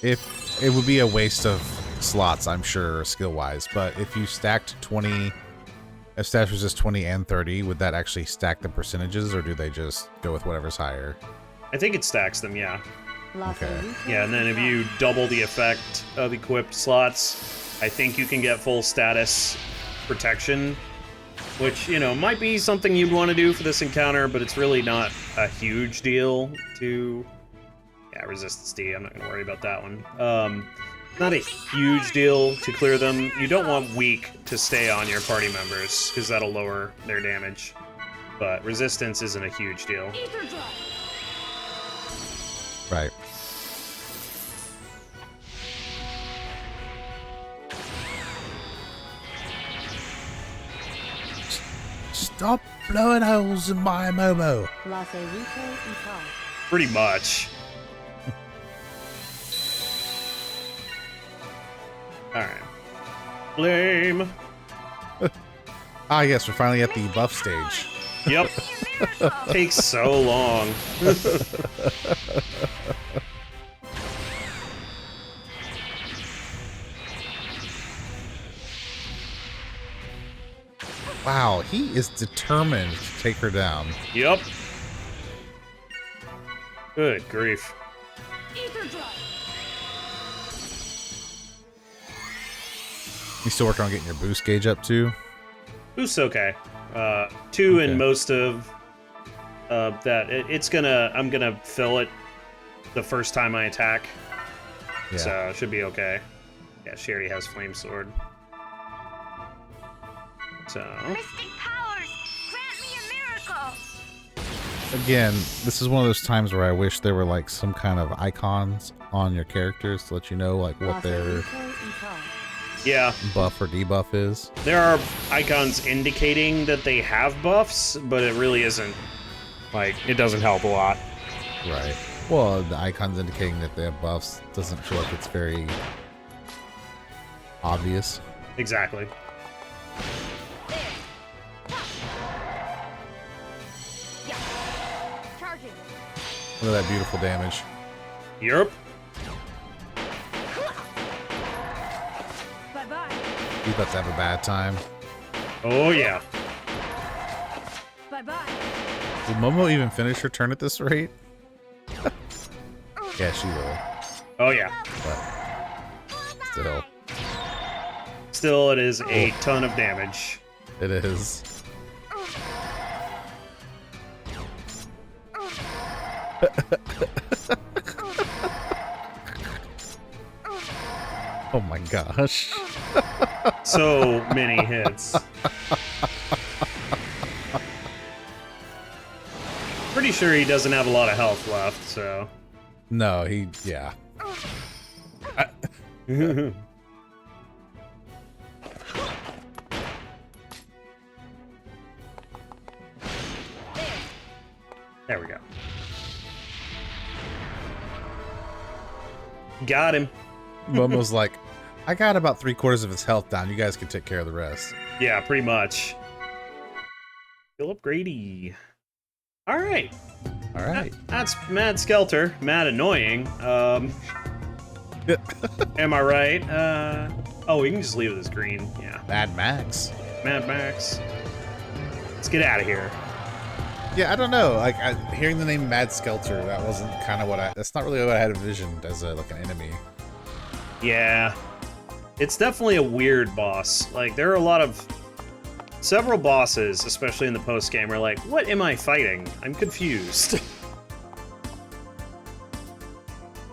If it would be a waste of slots, I'm sure, skill-wise, but if you stacked 20, if status resist 20 and 30, would that actually stack the percentages, or do they just go with whatever's higher? I think it stacks them, yeah. Okay. Yeah, and then if you double the effect of equipped slots, I think you can get full status protection, which, you know, might be something you'd want to do for this encounter, but it's really not a huge deal to... Yeah, resistance D, I'm not going to worry about that one. Not a huge deal to clear them. You don't want weak to stay on your party members, because that'll lower their damage. But resistance isn't a huge deal. Right. Stop blowing holes in my Momo. Pretty much. Alright. Blame. Ah, yes, we're finally at the buff stage. Yep. Takes so long. Wow, he is determined to take her down. Yep. Good grief. Ether drive. You still working on getting your boost gauge up too? Boost okay. 2 Okay. in most of that. I'm gonna fill it the first time I attack. Yeah. So it should be okay. Yeah, she already has Flame Sword. So Mystic powers, grant me a miracle. Again, this is one of those times where I wish there were like some kind of icons on your characters to let you know like what their yeah, buff or debuff is. there are icons indicating that they have buffs, but it really isn't. Like, it doesn't help a lot. Right. Well, the icons indicating that they have buffs doesn't feel like it's very obvious. Exactly. Charging. Look at that beautiful damage. Europe. Bye-bye. He's about to have a bad time. Oh yeah. Bye-bye. Did Momo even finish her turn at this rate? Yeah, she will. Oh yeah. But still, Still, it is a ton of damage. it is. Oh my gosh. So many hits. Pretty sure he doesn't have a lot of health left, so. No, yeah. There we go. Got him. Momo's like, I got about 3/4 of his health down. You guys can take care of the rest. Yeah, pretty much. Philip Grady. All right. All right. That's Mad Skelter. Mad annoying. Am I right? Oh, we can just leave it as green. Yeah. Mad Max. Mad Max. Let's get out of here. Yeah, I don't know. Like, hearing the name Mad Skelter, that wasn't kind of that's not really what I had envisioned as like an enemy. Yeah. It's definitely a weird boss. Like, there are several bosses, especially in the post-game, are like, what am I fighting? I'm confused.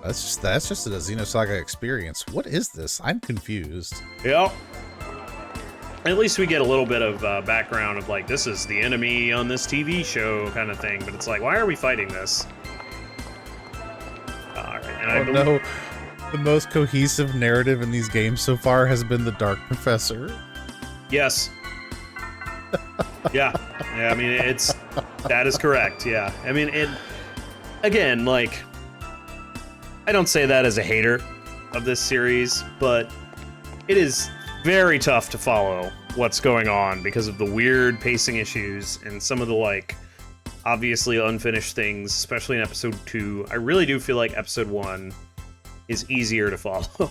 That's just a Xenosaga experience. What is this? I'm confused. Yep. At least we get a little bit of background of like, this is the enemy on this TV show kind of thing. But it's like, why are we fighting this? Alright, and I believe... no. The most cohesive narrative in these games so far has been the Dark Professor. Yes. Yeah. Yeah, I mean, that is correct, yeah. I mean, again, like, I don't say that as a hater of this series, but it is very tough to follow what's going on because of the weird pacing issues and some of the, like, obviously unfinished things, especially in episode 2. I really do feel like episode 1 is easier to follow.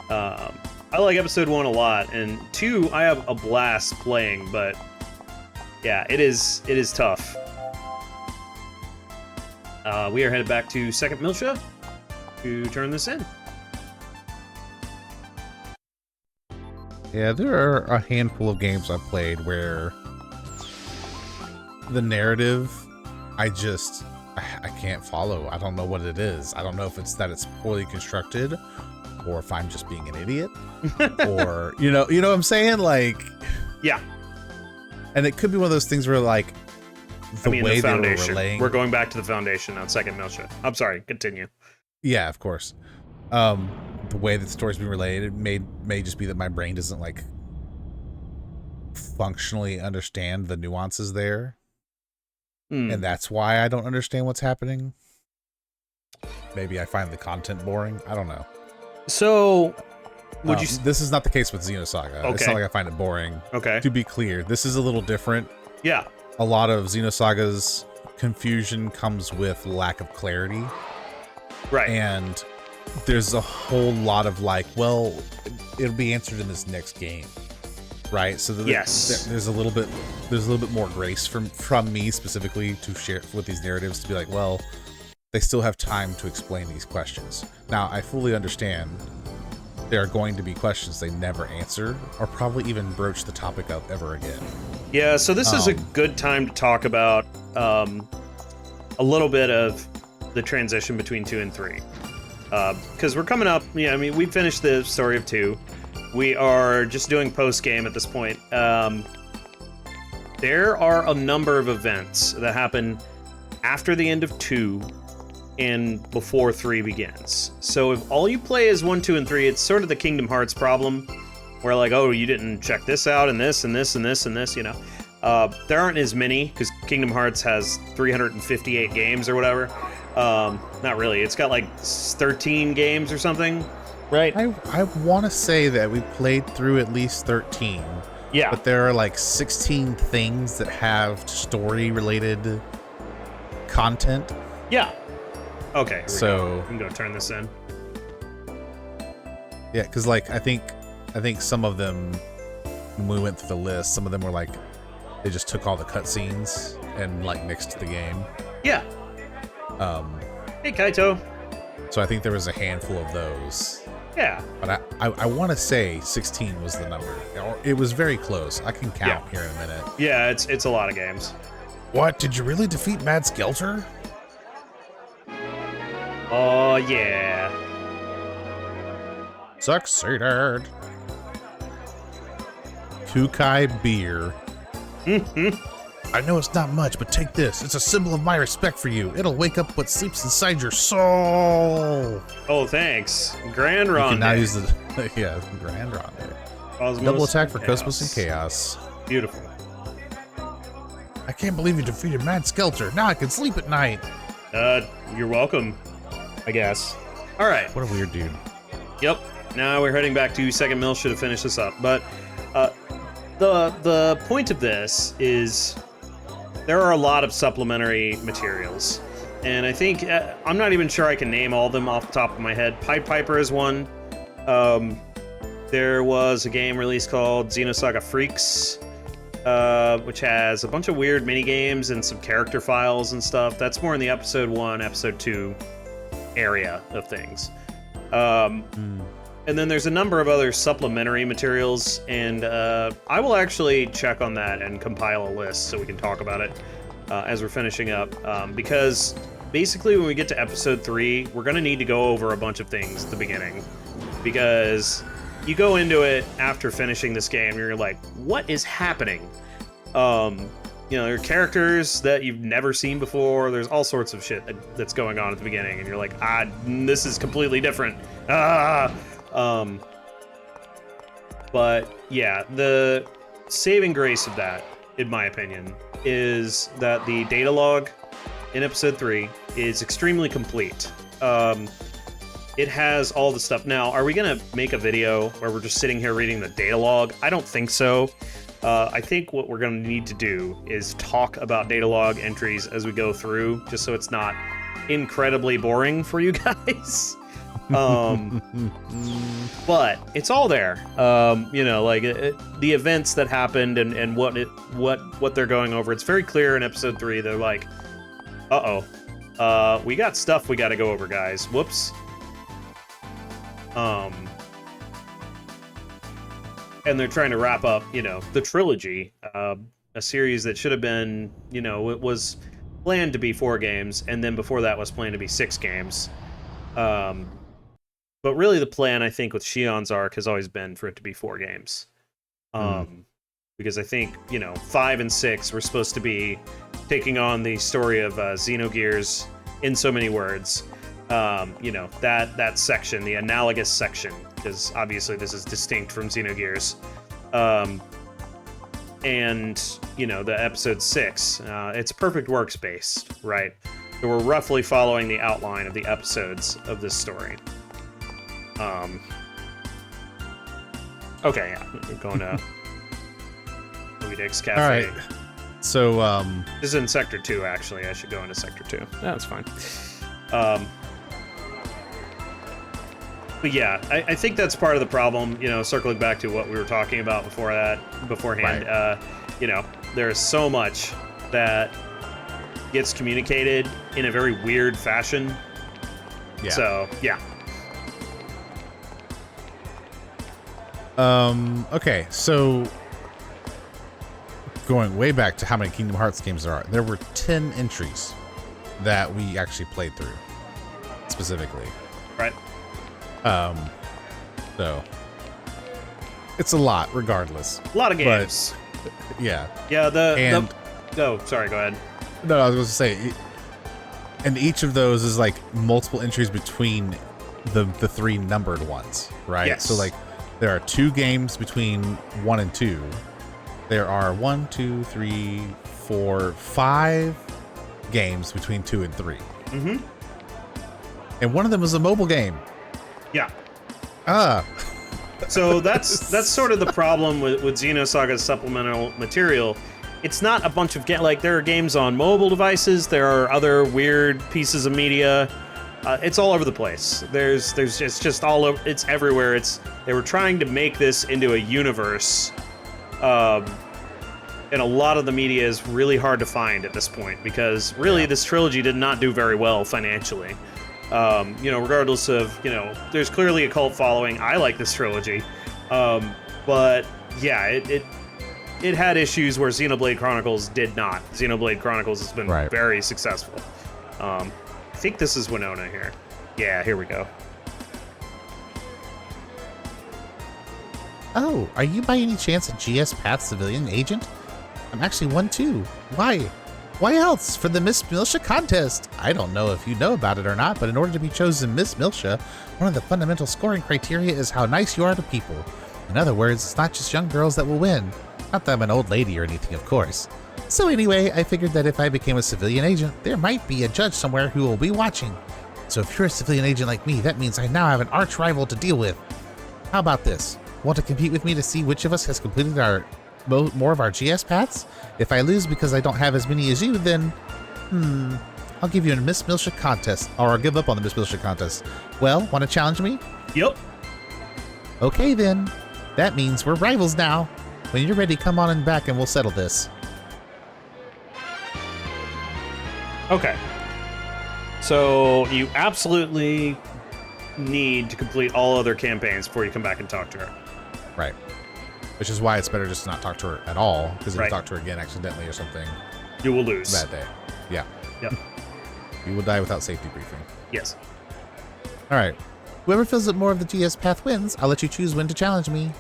I like episode 1 a lot, and 2 I have a blast playing, but yeah, it is tough. We are headed back to Second Miltia to turn this in. Yeah, there are a handful of games I've played where the narrative, I can't follow. I don't know what it is. I don't know if it's that it's poorly constructed, or if I'm just being an idiot, or you know what I'm saying? Like, yeah. And it could be one of those things where like The Foundation. They were relaying. We're going back to the Foundation on Second Miltia. I'm sorry. Continue. Yeah, of course. The way that the story's being relayed, it may just be that my brain doesn't like functionally understand the nuances there. And that's why I don't understand what's happening. Maybe I find the content boring. I don't know. So, would you? This is not the case with Xenosaga. Okay. It's not like I find it boring. Okay. To be clear, this is a little different. Yeah. A lot of Xenosaga's confusion comes with lack of clarity. Right. And there's a whole lot of like, well, it'll be answered in this next game. Right? So there's a little bit more grace from me specifically to share with these narratives to be like, well, they still have time to explain these questions. Now, I fully understand there are going to be questions they never answer or probably even broach the topic of ever again. Yeah, so this is a good time to talk about a little bit of the transition between 2 and 3. Because we're coming up, we finished the story of 2. We are just doing post-game at this point. There are a number of events that happen after the end of 2 and before 3 begins. So if all you play is 1, 2, and 3, it's sort of the Kingdom Hearts problem, where like, oh, you didn't check this out, and this, and this, and this, and this, There aren't as many, because Kingdom Hearts has 358 games or whatever. Not really. It's got like 13 games or something, right? I want to say that we played through at least 13. Yeah. But there are like 16 things that have story-related content. Yeah. Okay. So I'm gonna turn this in. Yeah, because like I think some of them, when we went through the list, some of them were like they just took all the cutscenes and like mixed the game. Yeah. Hey Kaito. So I think there was a handful of those. Yeah. But I want to say 16 was the number. It was very close. I can count here in a minute. Yeah, it's a lot of games. What? Did you really defeat Mad Skelter? Oh yeah. Succeeded. Kukai beer. I know it's not much, but take this. It's a symbol of my respect for you. It'll wake up what sleeps inside your soul. Oh, thanks. Grand Ronde. You can now use the Grand Ronde. Cosmos Double attack for and Kos-mos and Chaos. Beautiful. I can't believe you defeated Mad Skelter. Now I can sleep at night. You're welcome, I guess. All right. What a weird dude. Yep. Now we're heading back to Second Mill. Should have finished this up, but the point of this is there are a lot of supplementary materials, and I think I'm not even sure I can name all of them off the top of my head. Pied Piper is one. There was a game released called Xenosaga Freaks, which has a bunch of weird mini games and some character files and stuff. That's more in the episode 1, episode 2 area of things. And then there's a number of other supplementary materials, and I will actually check on that and compile a list so we can talk about it as we're finishing up. Because basically when we get to episode 3, we're going to need to go over a bunch of things at the beginning. Because you go into it after finishing this game, and you're like, what is happening? There are characters that you've never seen before. There's all sorts of shit that's going on at the beginning, and you're like, this is completely different. But yeah, the saving grace of that, in my opinion, is that the data log in episode 3 is extremely complete. It has all the stuff. Now, are we gonna make a video where we're just sitting here reading the data log? I don't think so. I think what we're gonna need to do is talk about data log entries as we go through, just so it's not incredibly boring for you guys. But it's all there. The events that happened and what they're going over. It's very clear in episode 3. They're like, we got stuff we got to go over, guys. Whoops. And they're trying to wrap up, the trilogy, a series that should have been, it was planned to be 4 games, and then before that was planned to be 6 games. But really the plan, I think, with Shion's arc has always been for it to be 4 games. Because I think, 5 and 6 were supposed to be taking on the story of Xenogears in so many words. That section, the analogous section, because obviously this is distinct from Xenogears. And, the episode 6, it's perfect works-based, right? So we're roughly following the outline of the episodes of this story. Okay, yeah, we're going to Louis Dick's Cafe. All right. So, This is in Sector 2, actually. I should go into Sector 2. That's fine. But yeah, I think that's part of the problem, you know, circling back to what we were talking about beforehand. Right. You know, there's so much that gets communicated in a very weird fashion. yeah. So, yeah. Okay, so going way back to how many Kingdom Hearts games there were 10 entries that we actually played through, specifically. Right. So it's a lot, regardless. A lot of games. But, yeah. Yeah, And- Oh, sorry, go ahead. No, I was going to say, and each of those is like multiple entries between the three numbered ones, right? Yes. So like there are 2 games between 1 and 2. There are 1, 2, 3, 4, 5 games between 2 and 3. Mm-hmm. And one of them is a mobile game. Yeah. So that's sort of the problem with Xenosaga's supplemental material. It's not a bunch of like there are games on mobile devices. There are other weird pieces of media. It's all over the place. It's just all over. It's everywhere. They were trying to make this into a universe, and a lot of the media is really hard to find at this point because really this trilogy did not do very well financially. You know, regardless of, you know, there's clearly a cult following. I like this trilogy. But yeah, it had issues where Xenoblade Chronicles did not. Xenoblade Chronicles has been very successful. I think this is Winona here. Yeah, here we go. Oh, are you by any chance a GS Path civilian agent? I'm actually one too. Why? Why else? For the Miss Milsha contest. I don't know if you know about it or not, but in order to be chosen Miss Milsha, one of the fundamental scoring criteria is how nice you are to people. In other words, it's not just young girls that will win. Not that I'm an old lady or anything, of course. So anyway, I figured that if I became a civilian agent, there might be a judge somewhere who will be watching. So if you're a civilian agent like me, that means I now have an arch rival to deal with. How about this? Want to compete with me to see which of us has completed more of our GS paths? If I lose because I don't have as many as you, then, I'll give you a Miss Milsha contest, or I'll give up on the Miss Milsha contest. Well, want to challenge me? Yep. Okay then. That means we're rivals now. When you're ready, come on in back and we'll settle this. Okay. So you absolutely need to complete all other campaigns before you come back and talk to her. Right. Which is why it's better just to not talk to her at all, because if Right. you talk to her again accidentally or something, You will lose. bad day. Yeah. Yep. You will die without safety briefing. Yes. All right. Whoever fills up more of the GS path wins. I'll let you choose when to challenge me.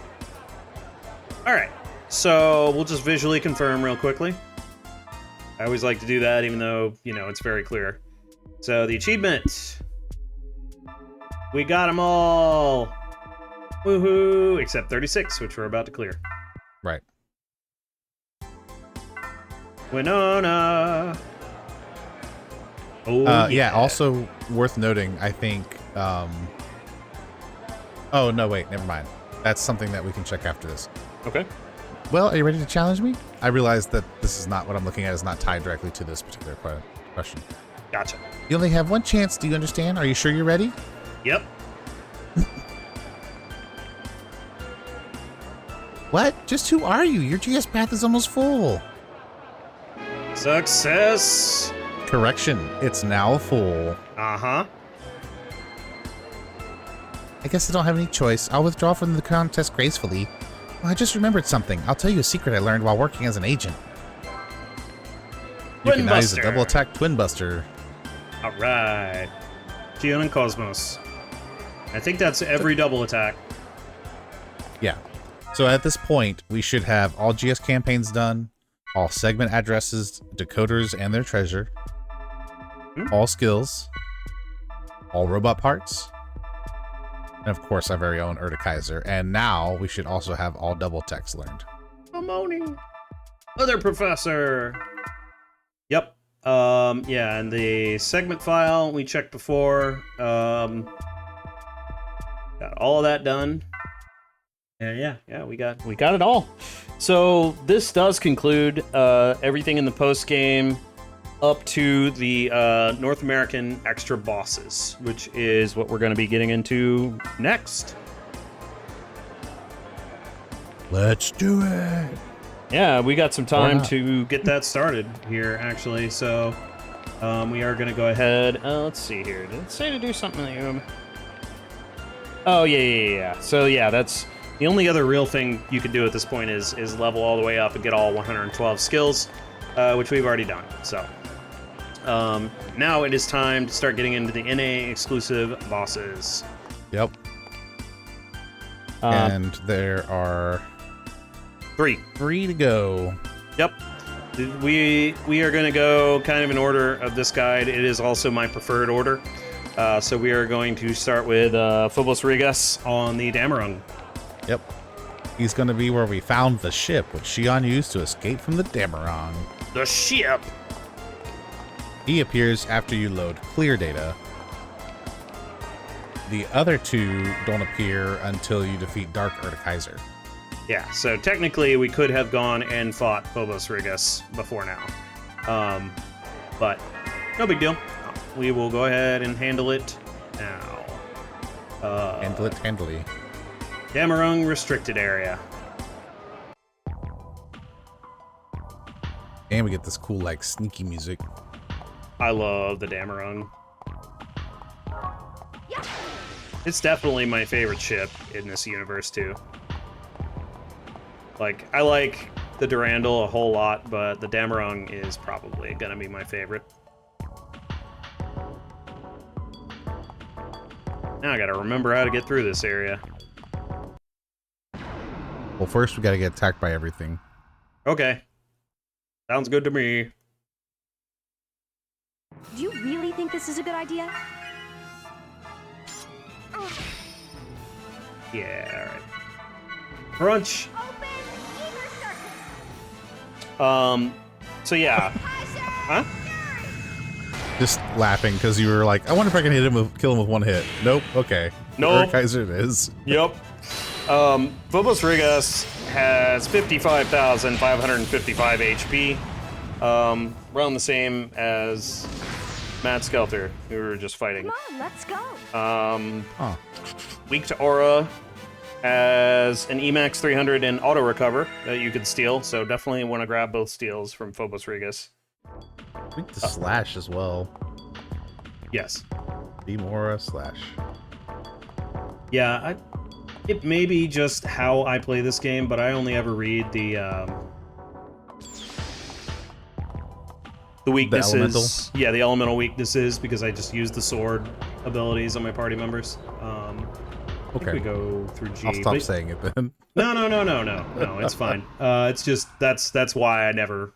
All right. So we'll just visually confirm real quickly. I always like to do that, even though, you know, it's very clear. So the achievement. We got them all. Woohoo! Except 36, which we're about to clear. Right. Winona. Oh, Yeah, also worth noting, I think, oh, no, wait, never mind. That's something that we can check after this. Okay. Well, are you ready to challenge me? I realize that this is not what I'm looking at, is not tied directly to this particular question. Gotcha. You only have one chance, do you understand? Are you sure you're ready? Yep. What? Just who are you? Your GS path is almost full. Success. Correction, it's now full. Uh-huh. I guess I don't have any choice. I'll withdraw from the contest gracefully. Well, I just remembered something. I'll tell you a secret I learned while working as an agent. You can now use a Twin double Buster. attack Twin Buster. All right. Gion and Kos-mos. I think that's every double attack. Yeah. So at this point, we should have all GS campaigns done, all segment addresses, decoders and their treasure, all skills, all robot parts, and of course our very own Erde Kaiser. And now we should also have all double text learned. Amoni. Other professor. Yep. Yeah, and the segment file we checked before. Got all of that done. Yeah, we got it all. So this does conclude everything in the post game up to the North American extra bosses, which is what we're going to be getting into next. Let's do it. Yeah, we got some time to get that started here, actually. So we are going to go ahead. Let's see here. Did it say to do something? Oh, yeah. So, yeah, that's the only other real thing you can do at this point is level all the way up and get all 112 skills, which we've already done. So now it is time to start getting into the NA exclusive bosses. Yep. And there are 3 to go. Yep. We are going to go kind of in order of this guide. It is also my preferred order. So we are going to start with Phobos Rigas on the Dammerung. Yep. He's going to be where we found the ship, which Xion used to escape from the Dammerung. The ship! He appears after you load clear data. The other 2 don't appear until you defeat Dark Erde Kaiser. Yeah, so technically we could have gone and fought Phobos Rigas before now. But no big deal. We will go ahead and handle it now. Handle it handily. Dammerung restricted area. And we get this cool, like, sneaky music. I love the Dammerung. It's definitely my favorite ship in this universe, too. Like, I like the Durandal a whole lot, but the Dammerung is probably gonna be my favorite. Now I gotta remember how to get through this area. Well, first we gotta get attacked by everything. Okay. Sounds good to me. Do you really think this is a good idea? Yeah, alright. Crunch! So yeah. Huh? Just laughing because you were like, I wonder if I can kill him with one hit. Nope. Okay. Nope. Kaiser it is. Yep. Phobos Rigas has 55,555 HP. Around the same as Matt Skelter, who we were just fighting. Come on, let's go. Weak to aura, has an Emax 300 and auto recover that you could steal, so definitely want to grab both steals from Phobos Rigas. Weak to slash as well. Yes. Demora slash. Yeah, it may be just how I play this game, but I only ever read the weaknesses. The elemental? Yeah, the elemental weaknesses, because I just use the sword abilities on my party members. I think we go through G. I'll stop saying it then. No, it's fine. It's just that's why I never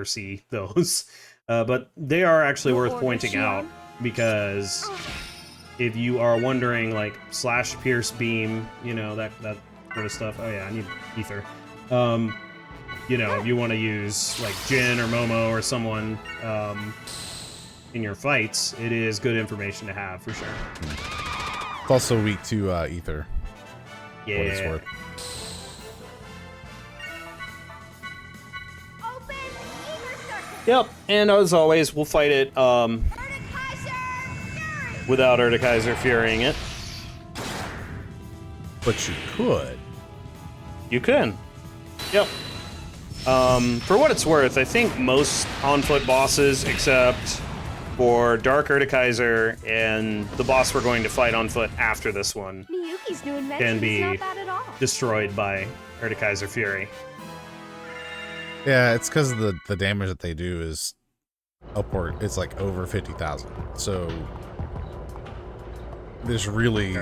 see those. But they are actually worth pointing out, because if you are wondering, like, slash, pierce, beam, you know, that sort of stuff. Oh yeah, I need ether. You know, if you want to use like Jin or Momo or someone in your fights, it is good information to have for sure. It's also weak to ether. Yeah. What it's worth. Yep, and as always, we'll fight it without Erde Kaiser furying it. But you could. You can. Yep. For what it's worth, I think most on-foot bosses, except for Dark Erde Kaiser and the boss we're going to fight on foot after this one, Miyuki's new invention can be is not bad at all. destroyed by Erde Kaiser Fury. Yeah, it's because the damage that they do is upward. It's like over 50,000. So there's really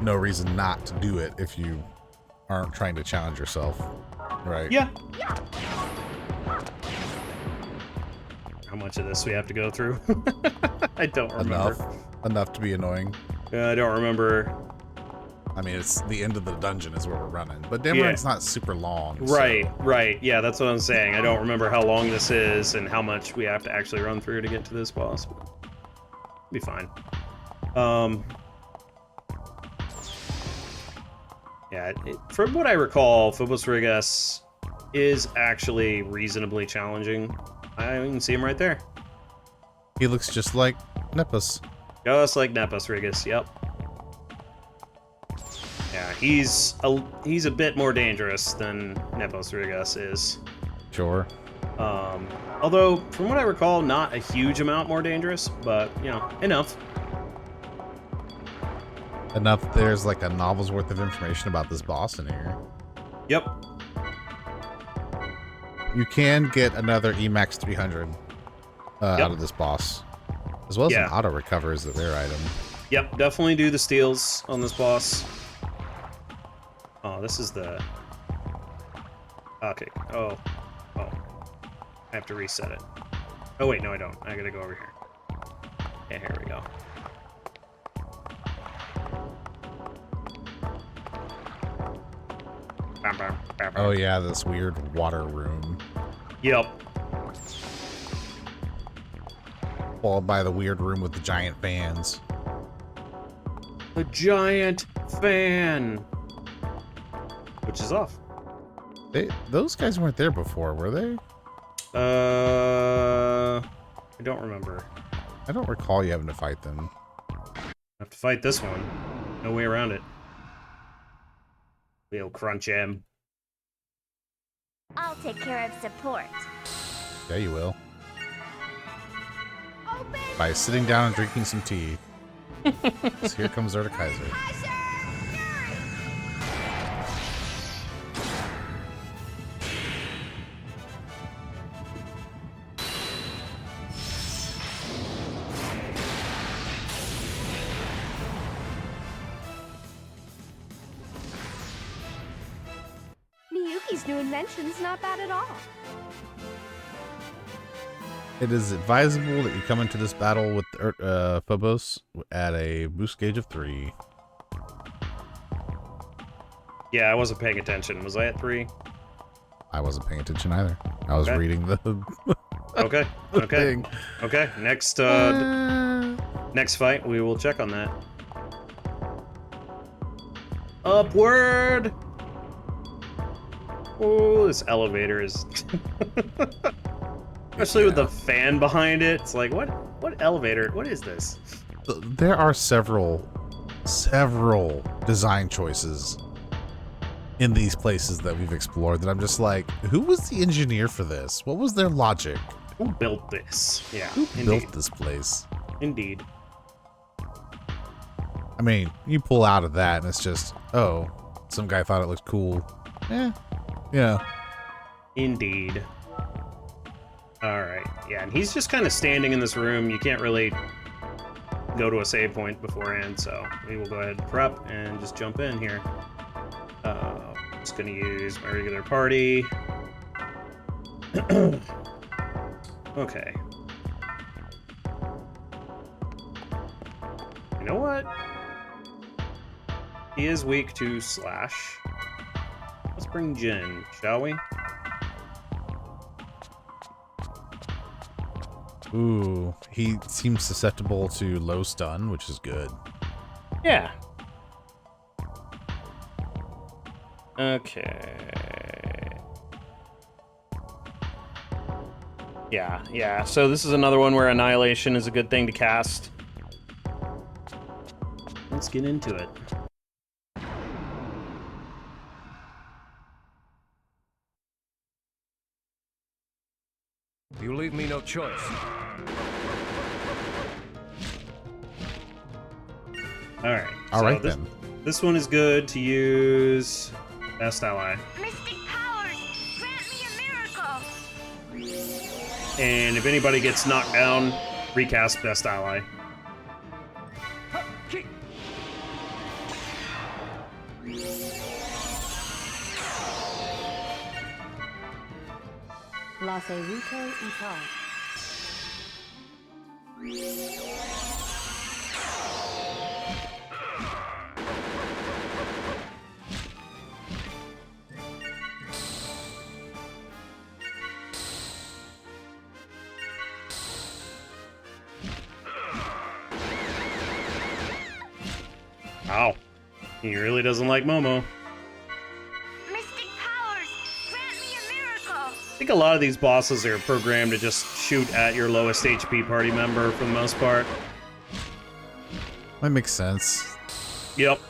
no reason not to do it if you aren't trying to challenge yourself, right? Yeah. How much of this we have to go through? I don't remember. Enough to be annoying. I don't remember. I mean, it's the end of the dungeon is where we're running, but Dammerung's not super long. Right, right. Yeah, that's what I'm saying. I don't remember how long this is and how much we have to actually run through to get to this boss. Be fine. Yeah, from what I recall, Phobos Rigas is actually reasonably challenging. I can see him right there. He looks just like Nepos. Just like Nepos Rigas, yep. Yeah, he's a bit more dangerous than Nepos Rigas is. Sure. Although, from what I recall, not a huge amount more dangerous, but, you know, enough. Enough there's like a novel's worth of information about this boss in here. Yep. You can get another Emax 300 out of this boss. As well as an auto recover is the rare item. Yep, definitely do the steals on this boss. Oh, this is the... Okay. Oh. I have to reset it. Oh, wait, no, I don't. I gotta go over here. Yeah, here we go. Oh, yeah, this weird water room. Yep. Followed by the weird room with the giant fans. The giant fan! Which is off. Those guys weren't there before, were they? I don't remember. I don't recall you having to fight them. I have to fight this one. No way around it. We'll crunch him. I'll take care of support. Yeah, you will. Open By sitting down and drinking some tea. So here comes Erde Kaiser. Kaiser! Miyuki's new invention's not bad at all. It is advisable that you come into this battle with Phobos at a boost gauge of 3. Yeah, I wasn't paying attention. Was I at 3? I wasn't paying attention either. I was reading the Okay. Okay. thing. Okay. Next next fight, we will check on that. Upward! Oh, this elevator is especially with the fan behind it. It's like, what elevator? What is this? There are several design choices in these places that we've explored that I'm just like, who was the engineer for this? What was their logic? Who built this? Yeah. Who built this place? Indeed. I mean, you pull out of that and it's just, oh, some guy thought it looked cool. Yeah. Indeed. Alright, yeah, and he's just kind of standing in this room. You can't really go to a save point beforehand, so we will go ahead and prep and just jump in here. Just gonna use my regular party. Okay. You know what? He is weak to slash. Let's bring Jin, shall we? Ooh, he seems susceptible to low stun, which is good. Yeah. Okay. Yeah. So this is another one where Annihilation is a good thing to cast. Let's get into it. You leave me no choice. Alright. Alright then. This one is good to use Best Ally. Mystic powers, grant me a miracle. And if anybody gets knocked down, recast Best Ally. Las Erito Ital. Wow. He really doesn't like Momo. think a lot of these bosses are programmed to just shoot at your lowest HP party member for the most part. That makes sense. Yep.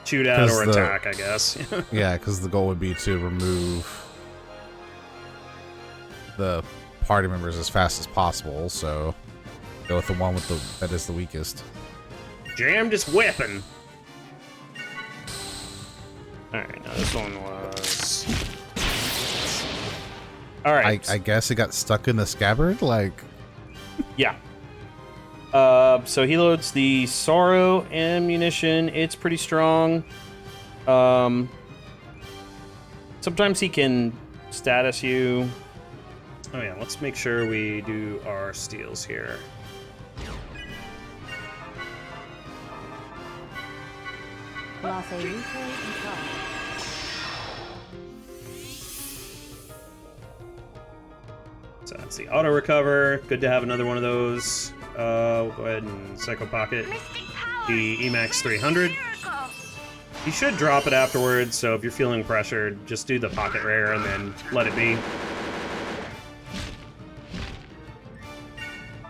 Shoot at or the- attack, I guess. Yeah, because the goal would be to remove the party members as fast as possible. So go with the one with that is the weakest. Jammed his weapon. Alright, now this one was... Alright. I guess it got stuck in the scabbard. Like, Yeah. So he loads the Sorrow ammunition. It's pretty strong. Sometimes he can status you. Oh yeah, let's make sure we do our steals here. Clase Rico y Tal. So that's the auto recover. Good to have another one of those. We'll go ahead and Psycho Pocket Mystic powers. the Emax 300. Miracle. You should drop it afterwards, so if you're feeling pressured, just do the pocket rare and then let it be.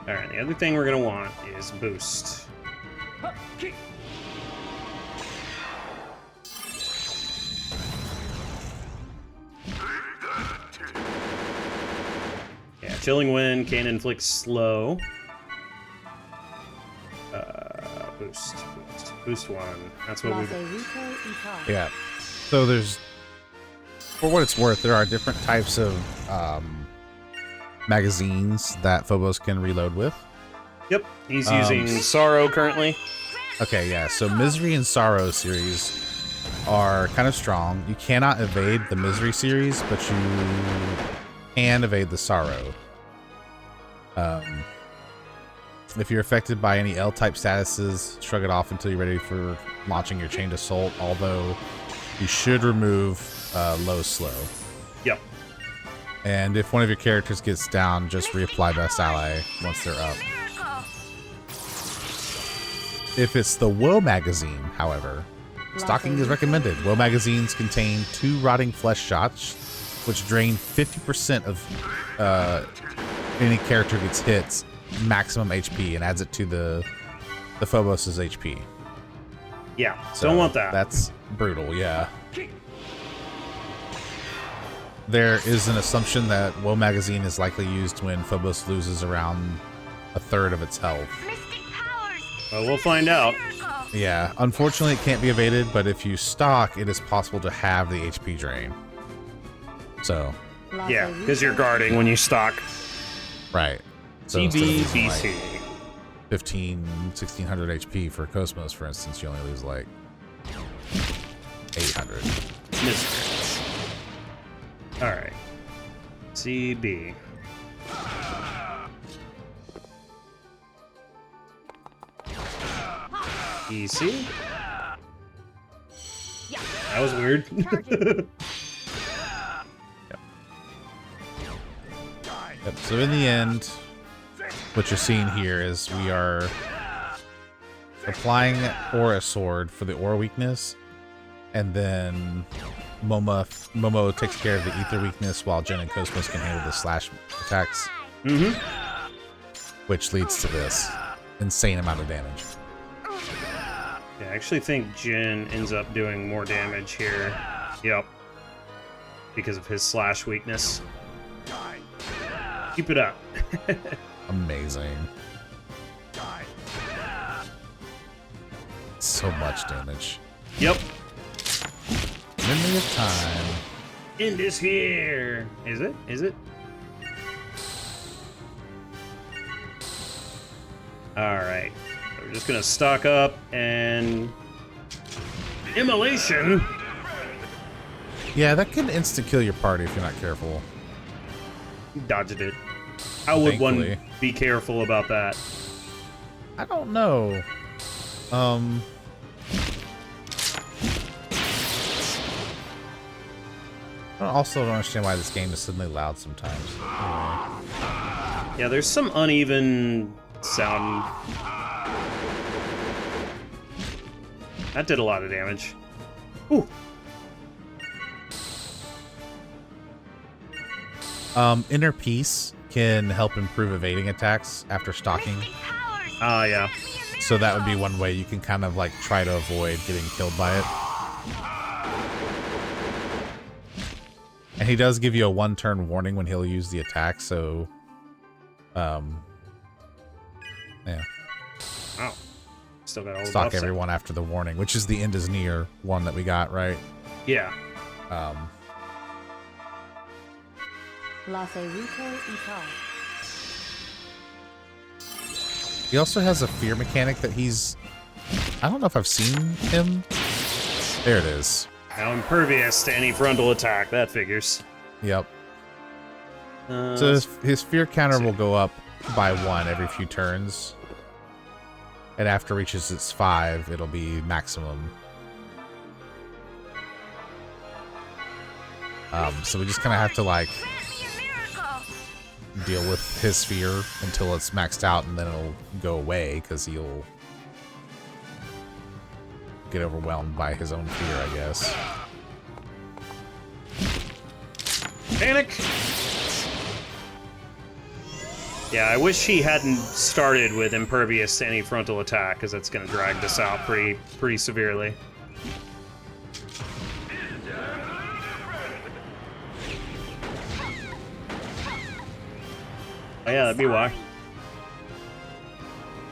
Alright, the other thing we're gonna want is boost. Yeah, Chilling Wind can inflict slow. Boost one. That's what we Clase Rico y Tal. yeah. So there's, for what it's worth, there are different types of magazines that Phobos can reload with. Yep, he's using Sorrow currently. Okay, yeah. So Misery and Sorrow series are kind of strong. You cannot evade the Misery series, but you can evade the Sorrow. If you're affected by any L-type statuses, shrug it off until you're ready for launching your Chained Assault, although you should remove low slow. Yep. And if one of your characters gets down, just reapply Best Ally once they're up. Miracle. If it's the Woe magazine, however, stocking is recommended. Woe magazines contain 2 rotting flesh shots, which drain 50% of any character gets hits maximum HP and adds it to the Phobos' HP. Yeah, So don't want that. That's brutal, yeah. There is an assumption that Woe magazine is likely used when Phobos loses around a third of its health. Mystic powers. Well, we'll find out. Miracle. Yeah, unfortunately it can't be evaded, but if you stock, it is possible to have the HP drain. So, Clase Yeah, because you're Rico guarding when you stock. right. So instead of losing, like, TBBC. 1600 HP for Kos-mos, for instance, you only lose like 800. Mysteries. Alright. CB. EC? That was weird. Yep. So in the end, what you're seeing here is we are applying Aura Sword for the Aura weakness, and then Momo takes care of the Ether weakness, while Jen and Kos-mos can handle the slash attacks, Mm-hmm. which leads to this insane amount of damage. Yeah, I actually think Jin ends up doing more damage here. Yep. Because of his slash weakness. Keep it up. Amazing. So much damage. Yep. Memory of time. End is here. Is it? Is it? Alright. So we're just gonna stock up and... Immolation? Yeah, that can instant kill your party if you're not careful. Dodged it. How would Thankfully. one be careful about that? I don't know. I also don't understand why this game is suddenly loud sometimes. Anyway. Yeah, there's some uneven sound. That did a lot of damage. Ooh. Inner Peace can help improve evading attacks after stalking. Ah, yeah. So that would be one way you can kind of like try to avoid getting killed by it. And he does give you a 1-turn warning when he'll use the attack, so yeah. Oh. Still got all the Stalk buffs up. everyone after the warning, which is the end is near one that we got, right? Yeah. He also has a fear mechanic that he's... I don't know if I've seen him. There it is. Now impervious to any frontal attack. That figures. Yep. So his fear counter will go up by 1 every few turns. And after it reaches its 5, it'll be maximum. So we just kind of have to, like, deal with his fear until it's maxed out, and then it'll go away, because he'll get overwhelmed by his own fear, I guess. Panic! Yeah, I wish he hadn't started with impervious to any frontal attack, because that's going to drag this out pretty severely. Oh yeah, that'd be why.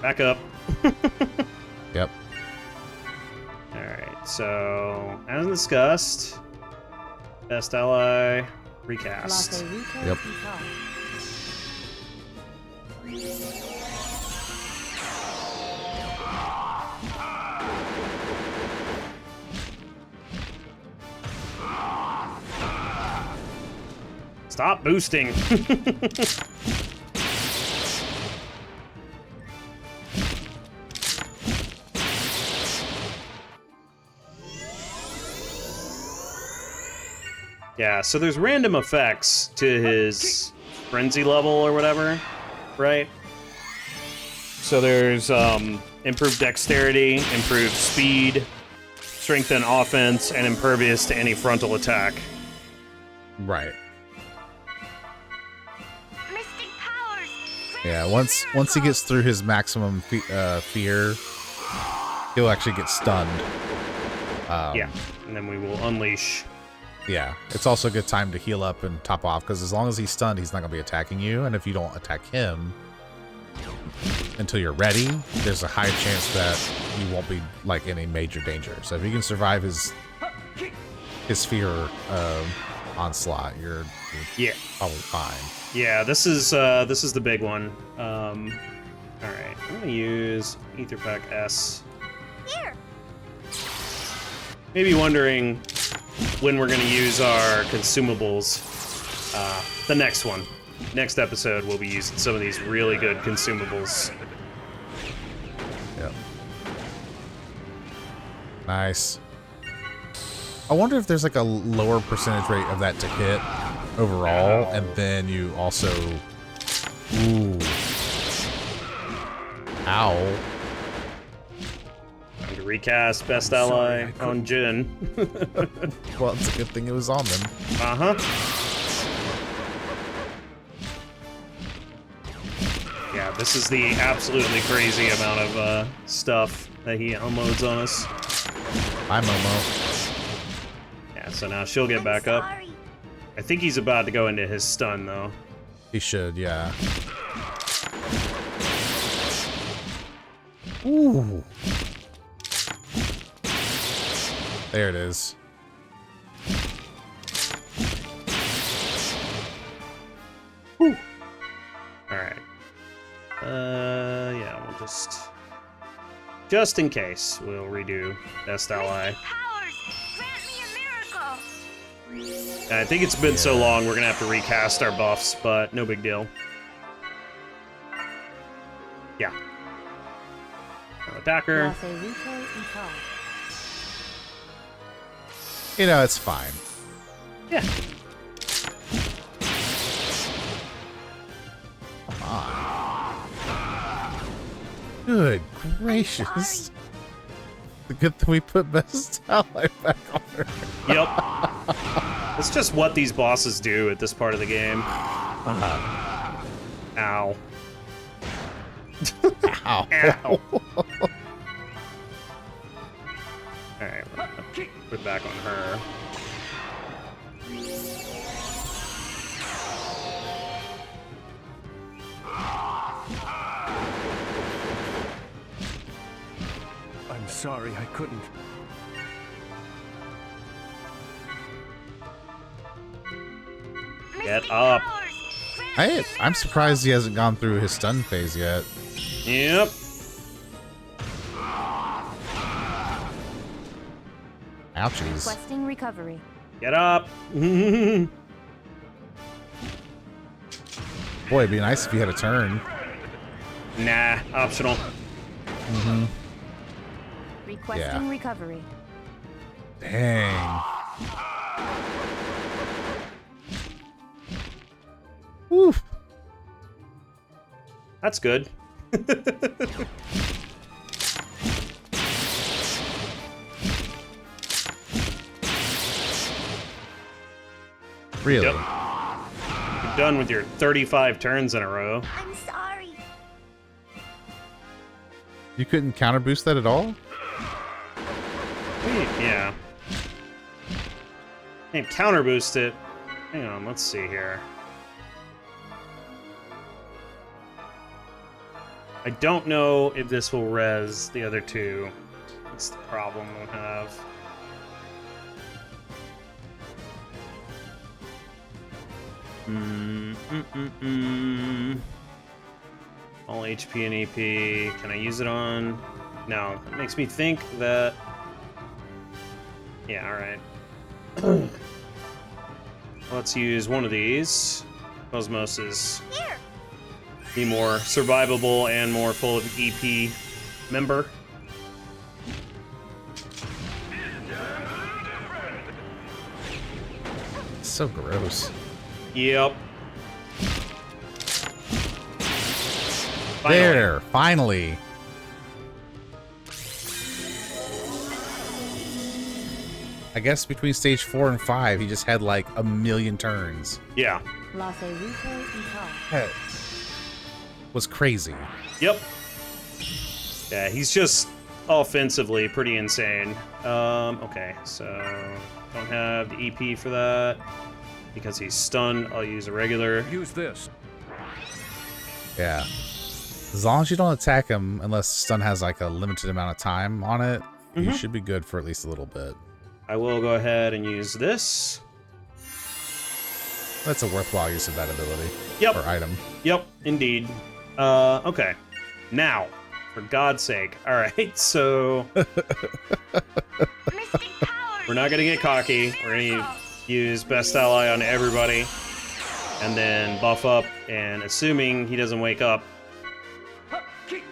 Back up. Yep. Alright, so, as discussed, best ally, recast. Yep. Stop boosting. Yeah, so there's random effects to his frenzy level or whatever, right? So there's improved dexterity, improved speed, strength and offense, and impervious to any frontal attack. Right. Mystic powers. Yeah, once he gets through his maximum fear, he'll actually get stunned. Yeah, and then we will unleash. Yeah, it's also a good time to heal up and top off, because as long as he's stunned, he's not going to be attacking you, and if you don't attack him until you're ready, there's a high chance that you won't be, like, any major danger. So if you can survive his fear onslaught, you're probably fine. Yeah, this is the big one. All right, I'm gonna use Ether Pack S. Here. Maybe wondering when we're gonna use our consumables. The next one. Next episode, we'll be using some of these really good consumables. Yep. Nice. I wonder if there's like a lower percentage rate of that to hit overall, and then you also... Ooh. Ow. Time to recast Best Ally on Jin. Well, it's a good thing it was on them. Uh-huh. Yeah, this is the absolutely crazy amount of stuff that he unloads on us. Hi, Momo. Yeah, so now she'll get back up. I think he's about to go into his stun, though. He should, yeah. Ooh. There it is. Whew. Alright. Yeah, we'll just in case, we'll redo Best Ally. Powers, grant me a miracle. I think it's been so long, we're gonna have to recast our buffs, but no big deal. Yeah. Attacker. You know, it's fine. Yeah. Come on. Good gracious. The good thing we put Best Ally back on her. Yep. It's just what these bosses do at this part of the game. Ow. Ow. Ow. Alright, put it back on her. I'm sorry, I couldn't. Get up. I'm surprised he hasn't gone through his stun phase yet. Yep. Ouchies. Requesting recovery. Get up. Boy, it'd be nice if you had a turn. Nah, optional. Mm-hmm. Requesting recovery. Dang. Woof. That's good. Really? Yep. You're done with your 35 turns in a row. I'm sorry. You couldn't counter boost that at all? Yeah. Can't counter boost it. Hang on, let's see here. I don't know if this will res the other two. That's the problem we'll have. All HP and EP. Can I use it on? No. It makes me think that... Yeah, alright. Let's use one of these. Kos-mos is the more survivable and more full of EP member. So gross. Yep. There, finally. I guess between stage 4 and 5, he just had like a million turns. Yeah. That was crazy. Yep. Yeah, he's just offensively pretty insane. Okay, so don't have the EP for that. Because he's stunned, I'll use a regular. Use this. Yeah. As long as you don't attack him, unless stun has like a limited amount of time on it, you should be good for at least a little bit. I will go ahead and use this. That's a worthwhile use of that ability. Yep. Or item. Yep, indeed. Okay. Now, for God's sake. Alright, so... We're not gonna get cocky. We're gonna use Best Ally on everybody. And then buff up, and assuming he doesn't wake up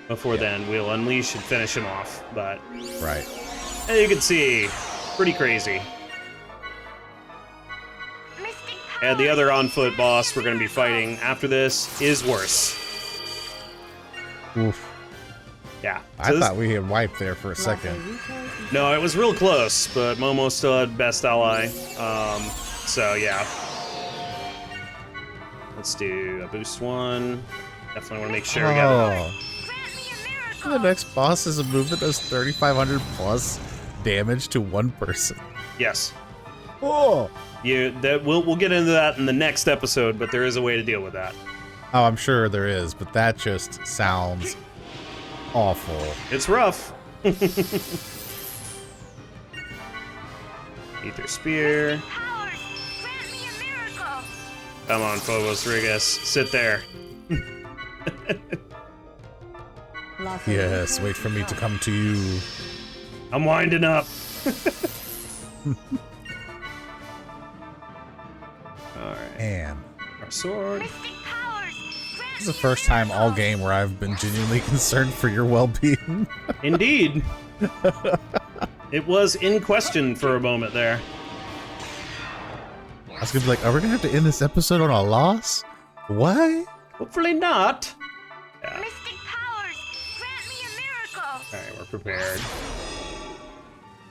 before then, we'll unleash and finish him off. But, Right. as you can see, pretty crazy. And the other on-foot boss we're going to be fighting after this is worse. Oof. Yeah. I thought we had wiped there for a second. No, it was real close, but Momo still had Best Ally. So, yeah. Let's do a boost one. Definitely want to make sure we got it. The next boss is a move that does 3,500 plus damage to one person. Yes. Oh. We'll get into that in the next episode, but there is a way to deal with that. Oh, I'm sure there is, but that just sounds awful. It's rough. Ether Spear. Come on, Phobos, Rigas. Sit there. Yes, wait for me to come to you. I'm winding up. Alright. Man. Our sword. This is the first time all game where I've been genuinely concerned for your well-being. Indeed. It was in question for a moment there. I was gonna be like, are we gonna have to end this episode on a loss? What? Hopefully not. Yeah. Mystic powers, grant me a miracle. Alright, we're prepared.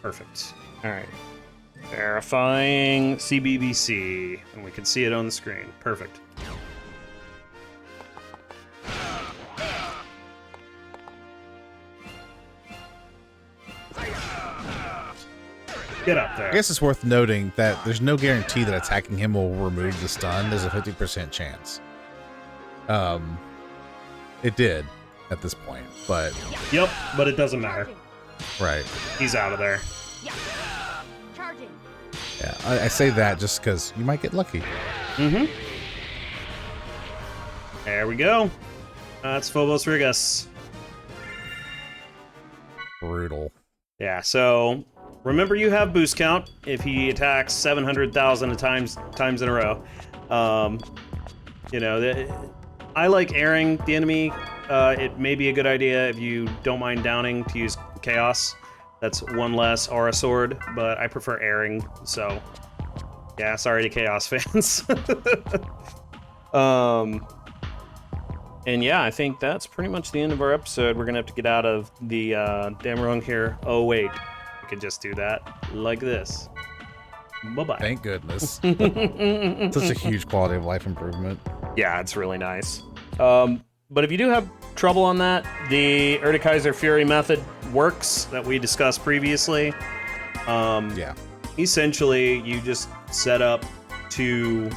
Perfect. Alright. Verifying CBBC, and we can see it on the screen. Perfect. Get up there. I guess it's worth noting that there's no guarantee that attacking him will remove the stun. There's a 50% chance. It did at this point, but Yep, but it doesn't matter. right. He's out of there. Charging. Yeah, I say that just because you might get lucky. Mm-hmm. There we go. That's Phobos Rigas. Brutal. Yeah, so remember you have boost count if he attacks 700,000 times in a row. You know, I like airing the enemy. It may be a good idea if you don't mind downing to use Chaos. That's one less Aura Sword, but I prefer airing, so yeah, sorry to Chaos fans. And yeah, I think that's pretty much the end of our episode. We're gonna have to get out of the Dammerung here. Oh wait, we could just do that like this. Bye-bye. Thank goodness. Such a huge quality of life improvement. Yeah, it's really nice. But if you do have trouble on that, the Erde Kaiser Fury method works that we discussed previously. Yeah. Essentially, you just set up to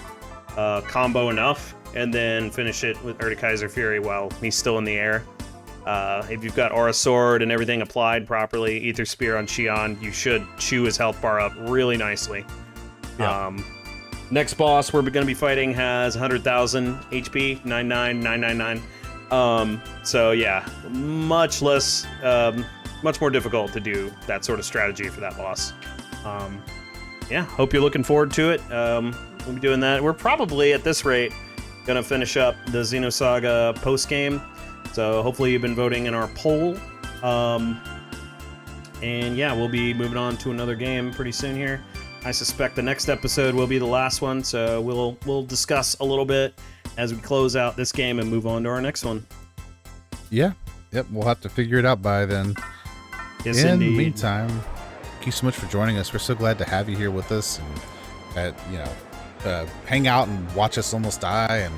combo enough and then finish it with Erde Kaiser Fury while he's still in the air. If you've got Aura Sword and everything applied properly, Ether Spear on Xion, you should chew his health bar up really nicely. Yeah. Next boss we're going to be fighting has 100,000 HP, 99999. So yeah, much less, much more difficult to do that sort of strategy for that boss. Yeah, hope you're looking forward to it. We'll be doing that. We're probably at this rate gonna finish up the Xenosaga post game. So hopefully you've been voting in our poll. And yeah, we'll be moving on to another game pretty soon here. I suspect the next episode will be the last one, so we'll discuss a little bit as we close out this game and move on to our next one. Yeah. Yep. We'll have to figure it out by then. Yes, In indeed. the meantime, thank you so much for joining us. We're so glad to have you here with us and hang out and watch us almost die and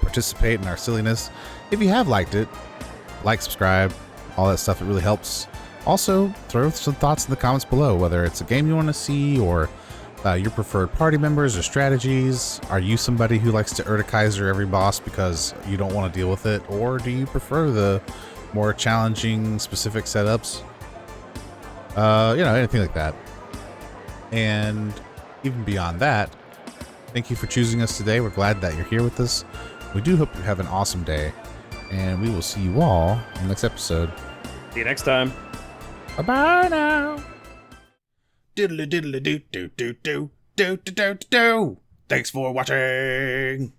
participate in our silliness. If you have liked it, like, subscribe, all that stuff. It really helps. Also, throw some thoughts in the comments below, whether it's a game you want to see or your preferred party members or strategies. Are you somebody who likes to Erde Kaiser every boss because you don't want to deal with it? Or do you prefer the more challenging specific setups? Anything like that. And even beyond that, thank you for choosing us today. We're glad that you're here with us. We do hope you have an awesome day, and we will see you all in the next episode. See you next time. Bye-bye now. Diddly diddly do do do do do do do do. Thanks for watching.